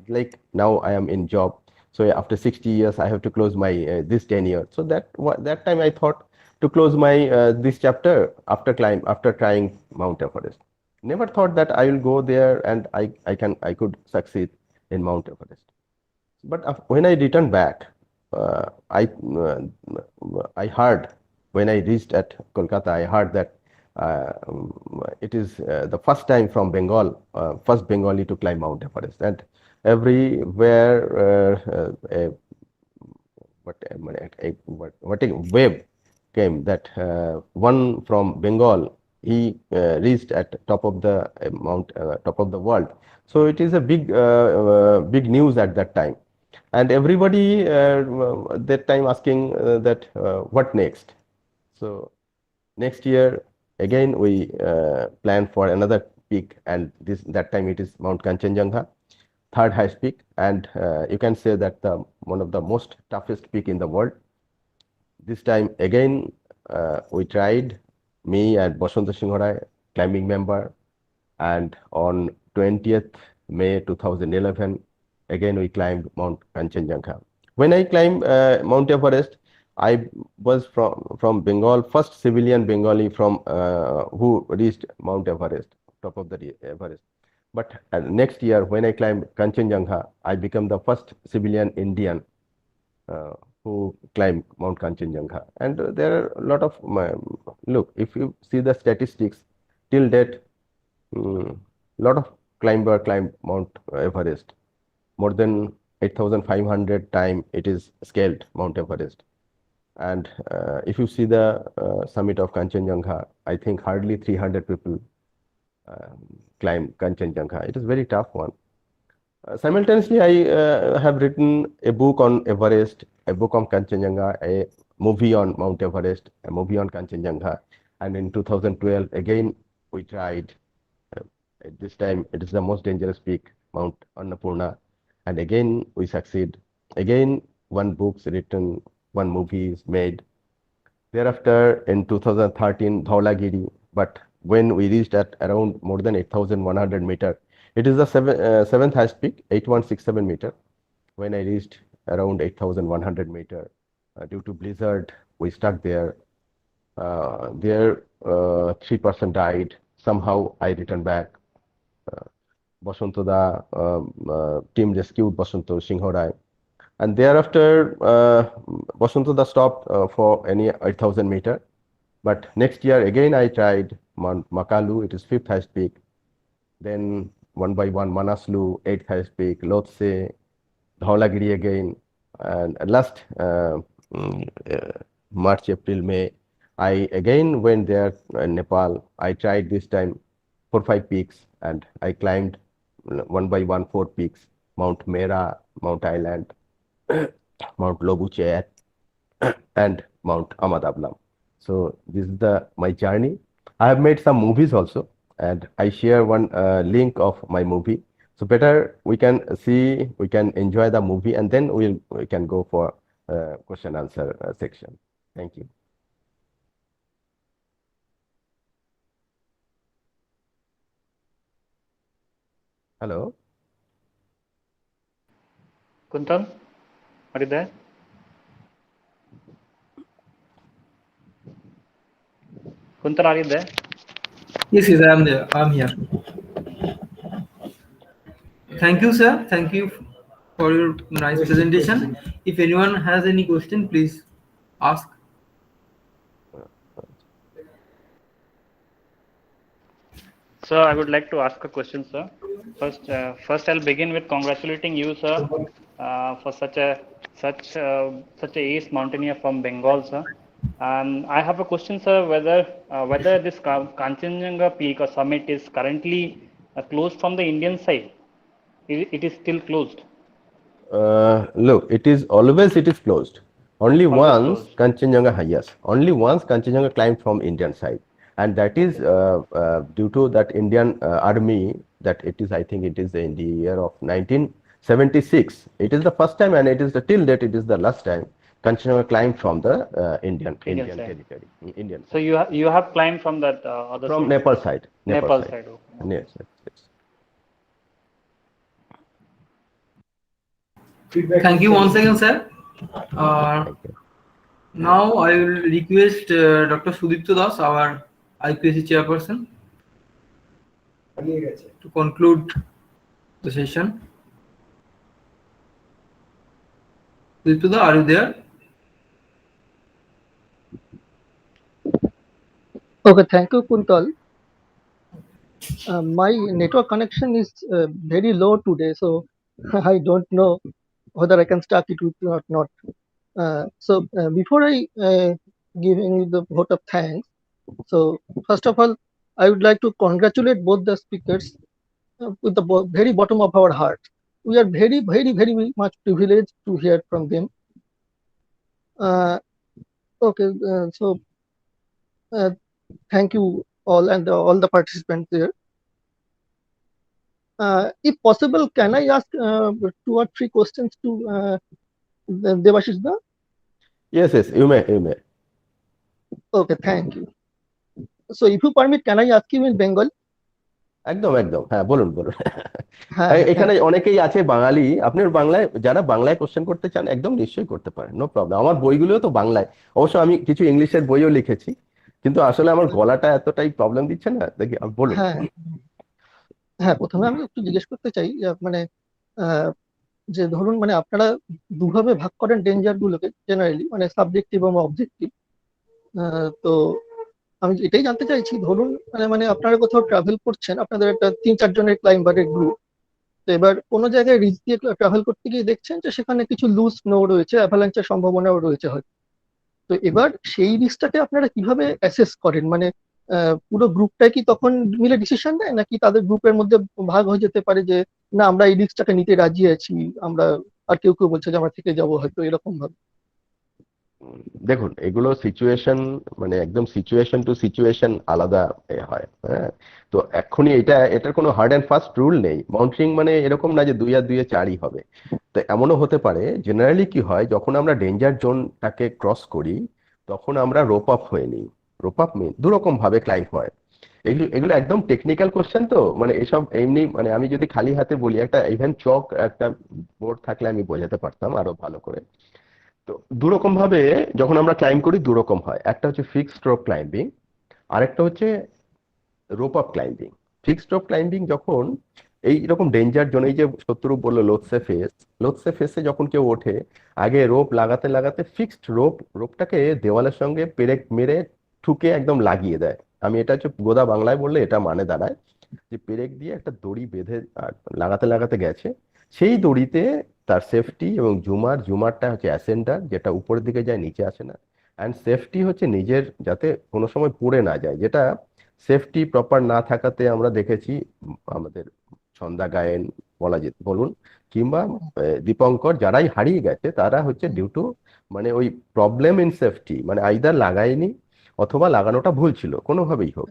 like now I am in job, so after 60 years I have to close my this 10 years. So that time I thought to close my this chapter after trying Mount Everest. Never thought that I will go there and I could succeed in Mount Everest. But when I returned back, I heard, when I reached at Kolkata, I heard that it is the first time from Bengal, first Bengali to climb Mount Everest, and everywhere what a wave came that one from Bengal, he reached at top of the top of the world. So it is a big news at that time, and everybody that time asking that what next. So next year again we plan for another peak, and that time it is Mount Kanchenjunga, third highest peak, and you can say that one of the most toughest peak in the world. This time again we tried, me and Basanta Singhorai, climbing member, and on 20th May 2011 again we climbed Mount Kanchenjunga. When I climbed Mount Everest, I was from Bengal, first civilian Bengali from who reached Mount Everest, top of the Everest. But next year, when I climbed Kanchenjunga, I became the first civilian Indian who climbed Mount Kanchenjunga. And there are a lot of look. If you see the statistics, till date, lot of climber climbed Mount Everest. More than 8,500 times it is scaled Mount Everest. And if you see the summit of Kanchenjunga, I think hardly 300 people climb Kanchenjunga. It is very tough one. Simultaneously, I have written a book on Everest, a book on Kanchenjunga, a movie on Mount Everest, a movie on Kanchenjunga. And in 2012, again, we tried. This time, it is the most dangerous peak, Mount Annapurna. And again, we succeed. Again, one book's written, one movie is made. Thereafter, in 2013, Dhaulagiri. But when we reached at around more than 8,100 meter, it is the seventh highest peak, 8167 meter. When I reached around 8,100 meter, due to blizzard, we stuck there. There, 3% died. Somehow, I returned back. Basanthoda team rescued Basanto Singhorai. And thereafter, Basanthoda stopped for any 8,000 meter. But next year, again, I tried Mount Makalu, it is 5th highest peak. Then one by one, Manaslu, 8th highest peak, Lhotse, Dhaulagiri again. And last March, April, May, I again went there in Nepal. I tried this time 4-5 peaks and I climbed one by one 4 peaks, Mount Mera, Mount Island, Mount Lobuche, and Mount Amadablam. So this is my journey. I have made some movies also, and I share one link of my movie. So better we can see, we can enjoy the movie, and then we can go for question answer section. Thank you. Hello. Kuntal, are you there? Kuntal, are you there? Yes, I am there. I'm here. Thank you, sir. Thank you for your nice presentation. If anyone has any question, please ask. Sir, I would like to ask a question, sir. First, I'll begin with congratulating you, sir, for such a ace mountaineer from Bengal, sir. I have a question, sir, whether this Kanchenjunga peak or summit is currently closed from the Indian side. It is still closed. Look, it is closed. Only once closed. Kanchenjunga, yes, only once Kanchenjunga climbed from Indian side, and that is due to that Indian army. That it is, I think, it is in the year of 1976. It is the first time, and it is till date, it is the last time Kanchenjunga climbed from the Indian territory. Indian. So you have climbed from that other from side. Nepal side. Nepal side. Okay. Yes. Thank you once again, sir. Thank you. Now I will request Dr. Sudipto Das, our IPSC chairperson, to conclude the session. Sudipto Das, are you there? Okay, thank you, Kuntal. My network connection is very low today, so I don't know whether I can start it with you or not. So before I give you the vote of thanks, so first of all, I would like to congratulate both the speakers with the very bottom of our heart. We are very, very, very much privileged to hear from them. So thank you all and all the participants there. If possible, can I ask 2 or 3 questions to Devashish Da? Yes, you may. Okay, thank you. So if you permit, can I ask you in Bengal? একদম হ্যাঁ বলুন হ্যাঁ হ্যাঁ এখানে অনেকেই আছে বাঙালি, আপনি বাংলায়, যারা বাংলায় কোশ্চেন করতে চান একদম নিশ্চয়ই করতে পারেন, নো প্রবলেম। আমার বইগুলোও তো বাংলায়, অবশ্য আমি কিছু ইংলিশের বইও লিখেছি, কিন্তু আসলে আমার গলাটা এতটাই প্রবলেম দিচ্ছে না, দেখি বলুন। হ্যাঁ হ্যাঁ, প্রথমে আমি একটু জিজ্ঞেস করতে চাই মানে আহ, যে ধরুন মানে আপনারা দুভাবে ভাগ করেন ডেঞ্জার গুলোকে জেনারেলি, মানে সাবজেক্টিভ এবং অবজেক্টিভ। তো আমি এটাই জানতে চাইছি, ধরুন মানে আপনারা কোথাও ট্রাভেল করছেন, আপনাদের একটা 3-4 জনের ক্লাইম্বারের গ্রুপ। তো এবার কোনো জায়গায় রিস্ক দিয়ে ট্রাভেল করতে গিয়ে দেখছেন যে সেখানে কিছু লুজ স্নো রয়েছে, অ্যাভালাঞ্চের সম্ভাবনাও রয়েছে হয়তো। তো এবার সেই রিস্কটাকে আপনারা কিভাবে অ্যাসেস করেন? মানে পুরো গ্রুপটাই কি তখন মিলে ডিসিশন নেয়, নাকি তাদের গ্রুপের মধ্যে ভাগ হয়ে যেতে পারে যে না আমরা এই রিস্কটাকে নিতে রাজি আছি আমরা, আর কেউ কেউ বলছে যে আমরা থেকে যাবো হয়তো, এরকম ভাবে? দেখুন, এগুলো সিচুয়েশন, মানে একদম সিচুয়েশন টু সিচুয়েশন আলাদা হয়, হ্যাঁ। তো এক্ষুনি এটার কোনো হার্ড অ্যান্ড ফাস্ট রুল নেই। মাউন্টেনিং মানে এরকম না যে 2 আর 2 4ই হবে। তো এমনও হতে পারে, জেনারেলি কি হয়, যখন আমরা ডেঞ্জার জোনটাকে ক্রস করি তখন আমরা রোপ আপ হয়ে নিই। রোপ আপ মিন দুরকম ভাবে ক্লাইম্ব হয়। এগুলো এগুলো একদম টেকনিক্যাল কোশ্চেন, তো মানে এসব এমনি, মানে আমি যদি খালি হাতে বলি, একটা ইভেন চক একটা বোর্ড থাকলে আমি বোঝাতে পারতাম আরো ভালো করে। তো দুরকম ভাবে যখন আমরা ক্লাইম্ব করি দুরকম হয়, একটা হচ্ছে ফিক্সড রোপ ক্লাইম্বিং, আরেকটা হচ্ছে rope up climbing. Fixed rope climbing যখন এইরকম ডেঞ্জার জোন, এই যে শত্রু বললো লোৎসে ফেসে যখন কেউ ওঠে, আগে রোপ লাগাতে লাগাতে ফিক্সড রোপটাকে দেওয়ালের সঙ্গে পেরেক মেরে ঠুকে একদম লাগিয়ে দেয়। আমি এটা হচ্ছে গোদা বাংলায় বললে এটা মানে দাঁড়ায় যে পেরেক দিয়ে একটা দড়ি বেঁধে লাগাতে লাগাতে গেছে, সেই দড়িতে তার সেফটি এবং জুমারটা হচ্ছে অ্যাসেন্ডার, যেটা উপরের দিকে যায় নিচে আসে না। অ্যান্ড সেফটি হচ্ছে নিজের যাতে কোনো সময় পড়ে না যায়, যেটা সেফটি প্রপার না থাকাতে আমরা দেখেছি আমাদের ছন্দা গায়েন বলুন, কিংবা দীপঙ্কর, যারাই হারিয়ে গেছে তারা হচ্ছে ডিউ টু মানে ওই প্রবলেম ইন সেফটি, মানে আইদার লাগায়নি অথবা লাগানোটা ভুল ছিল কোনোভাবেই হোক।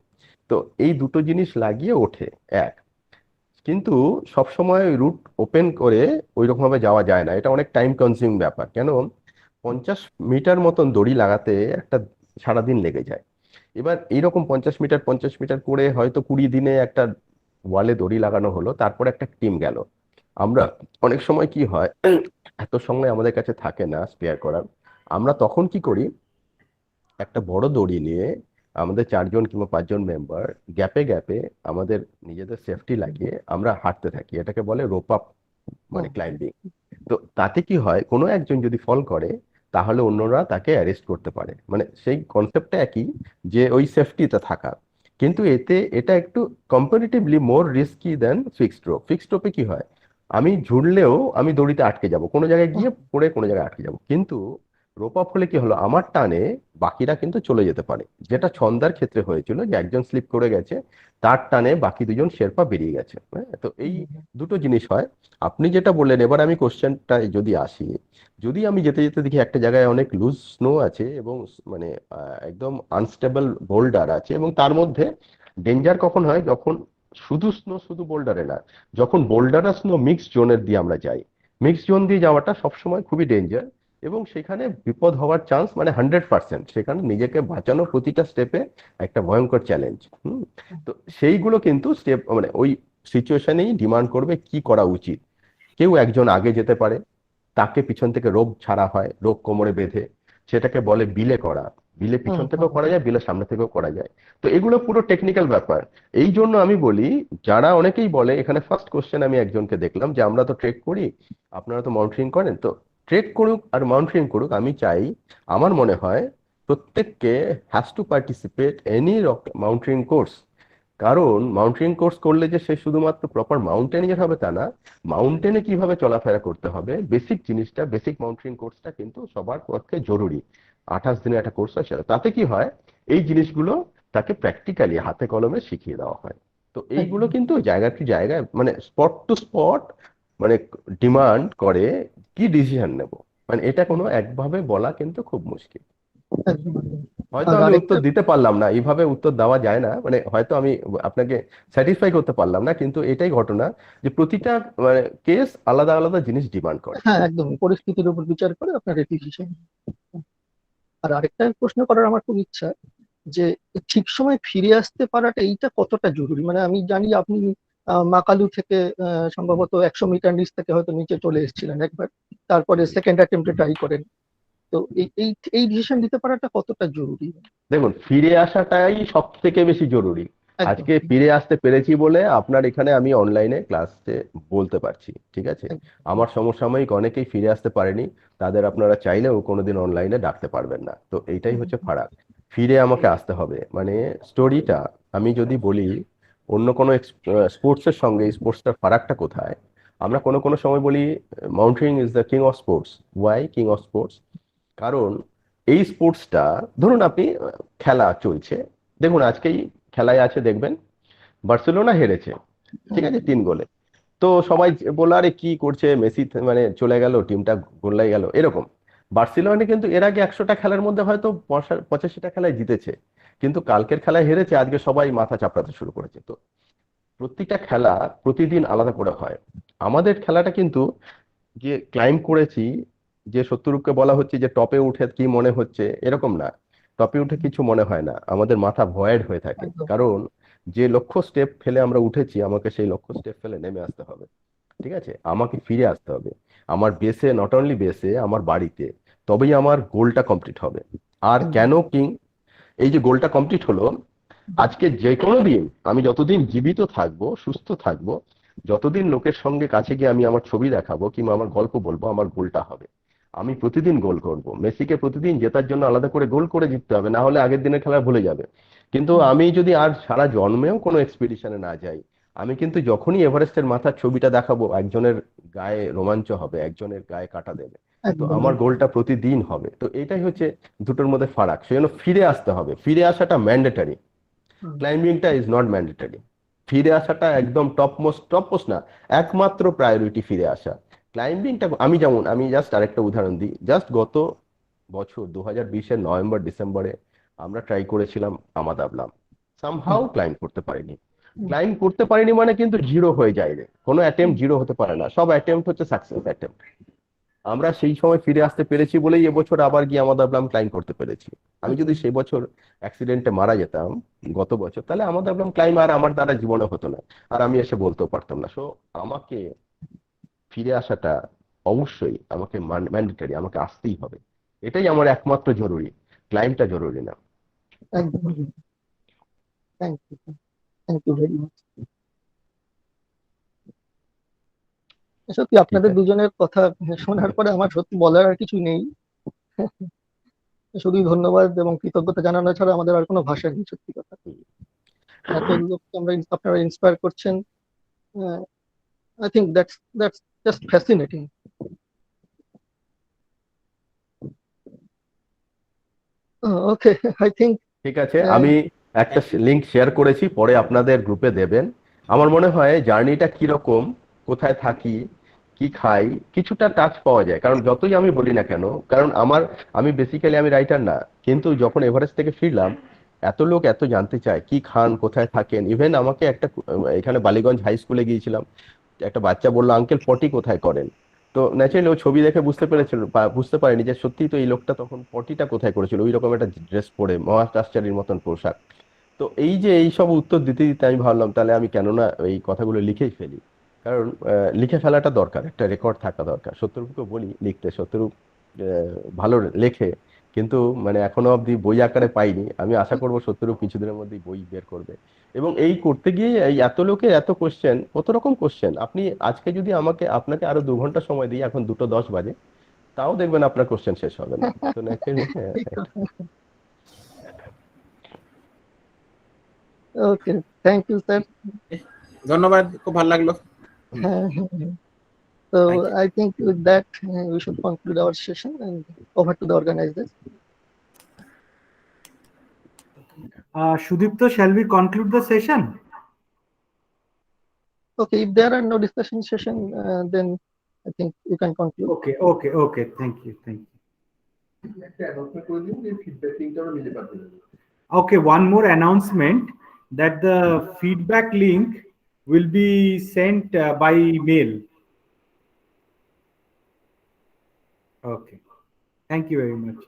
তো এই দুটো জিনিস লাগিয়ে ওঠে এক, কিন্তু সবসময় রুট ওপেন করে ওই রকম ভাবে যাওয়া যায় না, এটা অনেক টাইম কনজিউমিং ব্যাপার। কেন, 50 মিটার মতন দড়ি লাগাতে একটা সারাদিন লেগে যায়। এবার এইরকম 50 মিটার করে হয়তো 20 দিনে একটা ওয়ালে দড়ি লাগানো হলো, তারপর একটা টিম গেল। আমরা অনেক সময় কি হয়, এত সময় আমাদের কাছে থাকে না স্পেয়ার করার, আমরা তখন কি করি, একটা বড় দড়ি নিয়ে আমাদের 4জন কিংবা 5জন মেম্বার গ্যাপে গ্যাপে আমাদের নিজেদের সেফটি লাগিয়ে আমরা হাঁটতে থাকি, এটাকে বলে রোপ আপ মানে ক্লাইম্বিং। তো তাতে কি হয়, কোনো একজন যদি ফল করে তাহলে অন্যরা তাকে অ্যারেস্ট করতে পারে, মানে সেই কনসেপ্টটা একই, যে ওই সেফটিতে থাকা। কিন্তু এটা একটু কম্পারেটিভলি মোর রিস্কি দেন ফিক্সড রোপে কি হয়, আমি ঝুললেও আমি দড়িতে আটকে যাব, কোনো জায়গায় গিয়ে পড়ে কোনো জায়গায় আটকে যাব। কিন্তু রোপ আপ হলে কি হলো, আমার টানে বাকিরা কিন্তু চলে যেতে পারে, যেটা ছন্দার ক্ষেত্রে হয়েছিল, যে একজন স্লিপ করে গেছে, তার টানে বাকি 2জন শেরপা বেরিয়ে গেছে, হ্যাঁ। তো এই দুটো জিনিস হয়। আপনি যেটা বললেন, এবার আমি কোশ্চেনটা যদি আসি, যদি আমি যেতে যেতে দেখি একটা জায়গায় অনেক লুজ স্নো আছে এবং মানে একদম আনস্টেবল বোল্ডার আছে, এবং তার মধ্যে ডেঞ্জার কখন হয়, যখন শুধু স্নো শুধু বোল্ডারে না, যখন বোল্ডার আর স্নো মিক্স জোনের দিয়ে আমরা যাই, মিক্স জোন দিয়ে যাওয়াটা সবসময় খুবই ডেঞ্জার, এবং সেখানে বিপদ হওয়ার চান্স মানে 100%, সেখানে নিজেকে বাঁচানো প্রতিটা স্টেপে একটা ভয়ঙ্কর চ্যালেঞ্জ। তো সেইগুলো কিন্তু স্টেপ মানে ওই সিচুয়েশনেই ডিমান্ড করবে কি করা উচিত। কেউ একজন আগে যেতে পারে, তাকে পিছন থেকে রোপ ছাড়া হয়, রোপ কোমরে বেঁধে, সেটাকে বলে বিলে করা। বিলে পিছন থেকেও করা যায়, বিলে সামনে থেকেও করা যায়। তো এগুলো পুরো টেকনিক্যাল ব্যাপার। এই জন্য আমি বলি, যারা অনেকেই বলে, এখানে ফার্স্ট কোশ্চেন আমি একজনকে দেখলাম যে আমরা তো ট্রেক করি, আপনারা তো মাউন্টেনিং করেন, তো ট্রেক করুক আর মাউন্টেনিং করুক, আমি চাই, আমার মনে হয় প্রত্যেককে has to participate any mountaineering course. কারণ মাউন্টেনিং কোর্স করলে যে সে শুধুমাত্র প্রপার মাউন্টেনিয়ার হবে তা না, মাউন্টেনে কিভাবে চলাফেরা করতে হবে বেসিক জিনিসটা, বেসিক মাউন্টেনিং কোর্সটা কিন্তু সবার পক্ষে জরুরি। 28 দিনের একটা কোর্স হয় সেটা, তাতে কি হয়, এই জিনিসগুলো তাকে প্র্যাকটিক্যালি হাতে কলমে শিখিয়ে দেওয়া হয়। তো এইগুলো কিন্তু জায়গা টু জায়গায় মানে স্পট টু স্পট মানে ডিমান্ড করে কি ডিসিশন নেব, মানে এটা কোনো একভাবে বলা কিন্তু খুব মুশকিল। একদম একদম। হয়তো আর আমি আরেকটা, উত্তর দিতে পারলাম না, এইভাবে উত্তর দেওয়া যায় না, মানে হয়তো আমি আপনাকে স্যাটিসফাই করতে পারলাম না, কিন্তু এটাই ঘটনা যে প্রতিটা মানে কেস আলাদা আলাদা জিনিস ডিমান্ড করে। হ্যাঁ একদম পরিস্থিতির উপর বিচার করে আপনার ডিসিশন। আর আরেকটা প্রশ্ন করার আমার খুব ইচ্ছা, যে ঠিক সময় ফিরে আসতে পারাটা এইটা কতটা জরুরি? মানে আমি জানি আপনি মাকালু থেকে সম্ভবত 100 মিটার নিচ থেকে হয়তো নিচে চলে এসেছিলেন একবার, তারপরে সেকেন্ড অ্যাটেম্পটে ট্রাই করেন। তো এই ডিসিশন দিতে পারাটা কতটা জরুরি? দেখুন, ফিরে আসাটাই সব থেকে বেশি জরুরি। একদম। আজকে ফিরে আসতে পেরেছি বলে আপনার এখানে আমি অনলাইনে ক্লাসে বলতে পারছি, ঠিক আছে? আমার সমসাময়িক অনেকেই ফিরে আসতে পারেনি, তাদের আপনারা চাইলেও কোনোদিন অনলাইনে ডাকতে পারবেন না। তো এইটাই হচ্ছে ফারাক। ফিরে আমাকে আসতে হবে, মানে স্টোরিটা আমি যদি বলি অন্য কোনো স্পোর্টসের সঙ্গে স্পোর্টসটার ফারাকটা কোথায়, আমরা কোনো কোনো সময় বলি mountaineering is the king of sports. Why king of sports? কারণ এই স্পোর্টসটা, ধরুন আপনি খেলা চলছে, দেখুন আজকেই খেলায় আছে দেখবেন বার্সেলোনা হেরেছে, ঠিক আছে, 3 গোলে। তো সবাই বললো আরে কি করছে মেসি, মানে চলে গেল, টিমটা গোল্লাই গেল, এরকম। বার্সেলোনা কিন্তু এর আগে 100টা খেলার মধ্যে হয়তো 85টা খেলায় জিতেছে, কিন্তু কালকের খেলায় হেরেছে, আজকে সবাই মাথা চাপড়াতে শুরু করেছে। তো প্রতিটা খেলা প্রতিদিন আলাদা করে হয়। আমাদের খেলাটা কিন্তু যে ক্লাইম্ব করেছি, যে শত্রুকে বলা হচ্ছে যে টপে উঠে কি মনে হচ্ছে, এরকম না। টপে উঠে কিছু মনে হয় না, আমাদের মাথা ভয়েড হয়ে থাকে, একদম। কারণ যে লক্ষ্য স্টেপ ফেলে আমরা উঠেছি, আমাকে সেই লক্ষ্য স্টেপ ফেলে নেমে আসতে হবে, ঠিক আছে? আমাকে ফিরে আসতে হবে আমার বেসে, নট অনলি বেসে, আমার বাড়িতে, তবেই আমার গোলটা কমপ্লিট হবে। আর কেন কিং? এই যে গোলটা কমপ্লিট হলো, আজকে যে কোনো দিন আমি যতদিন জীবিত থাকবো, সুস্থ থাকবো, যতদিন লোকের সঙ্গে কাছে গিয়ে আমি আমার ছবি দেখাবো কিংবা আমার গল্প বলবো, আমার গোলটা হবে। আমি প্রতিদিন গোল করব। মেসিকে প্রতিদিন জেতার জন্য আলাদা করে গোল করে জিততে হবে, না হলে আগের দিনের খেলা ভুলে যাবে। কিন্তু আমি যদি আর সারা জন্মেও কোনো এক্সপিডিশনে না যাই, আমি কিন্তু যখনই এভারেস্টের মাথার ছবিটা দেখাবো, একজনের গায়ে রোমাঞ্চ হবে, একজনের গায়ে কাটা দেবে। তো একদম। আমার গোলটা প্রতিদিন হবে। তো এটাই হচ্ছে দুটোর মধ্যে ফারাক। সেজন্য ফিরে আসতে হবে, ফিরে আসাটা ম্যান্ডেটারি, ক্লাইম্বিংটা ইজ নট ম্যান্ডেটরি। ফিরে আসাটা একদম টপ মোস্ট না, একমাত্র প্রায়োরিটি ফিরে আসা। ক্লাইম্বিংটা আমি জাস্ট আরেকটা উদাহরণ দিই। জাস্ট গত বছর 2020-এর নভেম্বর ডিসেম্বরে আমরা ট্রাই করেছিলাম আমাদাবলাম, সামহাউ ক্লাইম্ব করতে পারিনি। ক্লাইম্ব করতে পারিনি মানে কিন্তু জিরো হয়ে যায় রে, কোনো অ্যাটেম্প জিরো হতে পারে না, সব অ্যাটেম্প হচ্ছে সাকসেস অ্যাটেম্প। আমরা সেই সময় ফিরে আসতে পেরেছি বলেই এবছর আবার গিয়ে আমাদের প্ল্যান ক্লাইম করতে পেরেছি। আমি যদি সেই বছর অ্যাক্সিডেন্টে মারা যেতাম গত বছর, তাহলে আমাদের প্ল্যান ক্লাইম আর আমার দ্বারা জীবনে হতো না, আর আমি এসে বলতেও পারতাম না। সো আমাকে ফিরে আসাটা অবশ্যই আমাকে ম্যান্ডেটরি, আমাকে আসতেই হবে। এটাই আমার একমাত্র জরুরি, ক্লাইমটা জরুরি না। একদম। Thank you, thank you very much. সত্যি আপনাদের দুজনের কথা শোনার পরে আমার সত্যি বলার আর কিছু নেই, শুধুই ধন্যবাদ এবং কৃতজ্ঞতা জানানো ছাড়া আমাদের আর কোনো ভাষা নেই, সত্যি কথা। এত লোককে আপনারা ইন্সপায়ার করছেন, I think that's just fascinating. Okay, I think ঠিক আছে, আমি একটা লিংক শেয়ার করেছি, পরে আপনাদের গ্রুপে দেবেন। আমার মনে হয় জার্নিটা কিরকম, কোথায় থাকি, কি খাই, কিছুটা টাচ পাওয়া যায়। কারণ যতই আমি বলি না কেন, কারণ আমি বেসিক্যালি আমি রাইটার না, কিন্তু যখন এভারেস্ট থেকে ফিরলাম, এত লোক এত জানতে চায় কি খান, কোথায় থাকেন। ইভেন আমাকে একটা এখানে বালিগঞ্জ হাই স্কুলে গিয়েছিলাম, একটা বাচ্চা বললো আঙ্কেল পটি কোথায় করেন। তো ন্যাচারালি ও ছবি দেখে বুঝতে পারেনি যে সত্যি তো এই লোকটা তখন পটিটা কোথায় করেছিল, ওই রকম একটা ড্রেস পরে মহারাষ্ট্রের মতন পোশাক। তো এই যে এই সব উত্তর দিতে দিতে আমি ভাবলাম তাহলে আমি কেন না এই কথাগুলো লিখেই ফেলি। কারণ লিখে ফেলাটা দরকার, একটা রেকর্ড থাকা দরকার। সত্যরূপকে বলি লিখতে, সত্যরূপ ভালো লেখে, কিন্তু মানে এখনো অবধি বই আকারে পাইনি। আমি আশা করবো সত্যরূপ কিছুদিনের মধ্যেই বই বের করবে। এবং এই করতে গিয়ে এই এত লোকের এত কোশ্চেন, কত রকম কোশ্চেন, আপনি আজকে যদি আপনাকে আরো 2 ঘন্টা সময় দিই, এখন 2:10 বাজে, তাও দেখবেন আপনার কোশ্চেন শেষ হবে না। তো naturally, okay, thank you sir. ধন্যবাদ, খুব ভালো লাগলো। So Thank you. I think with that we should conclude our session and over to the organizers. Sudipto, shall we conclude the session? Okay, if there are no discussion session, then I think you can conclude. Okay. Thank you. Okay, one more announcement, that the feedback link will be sent by mail. Okay. Thank you very much.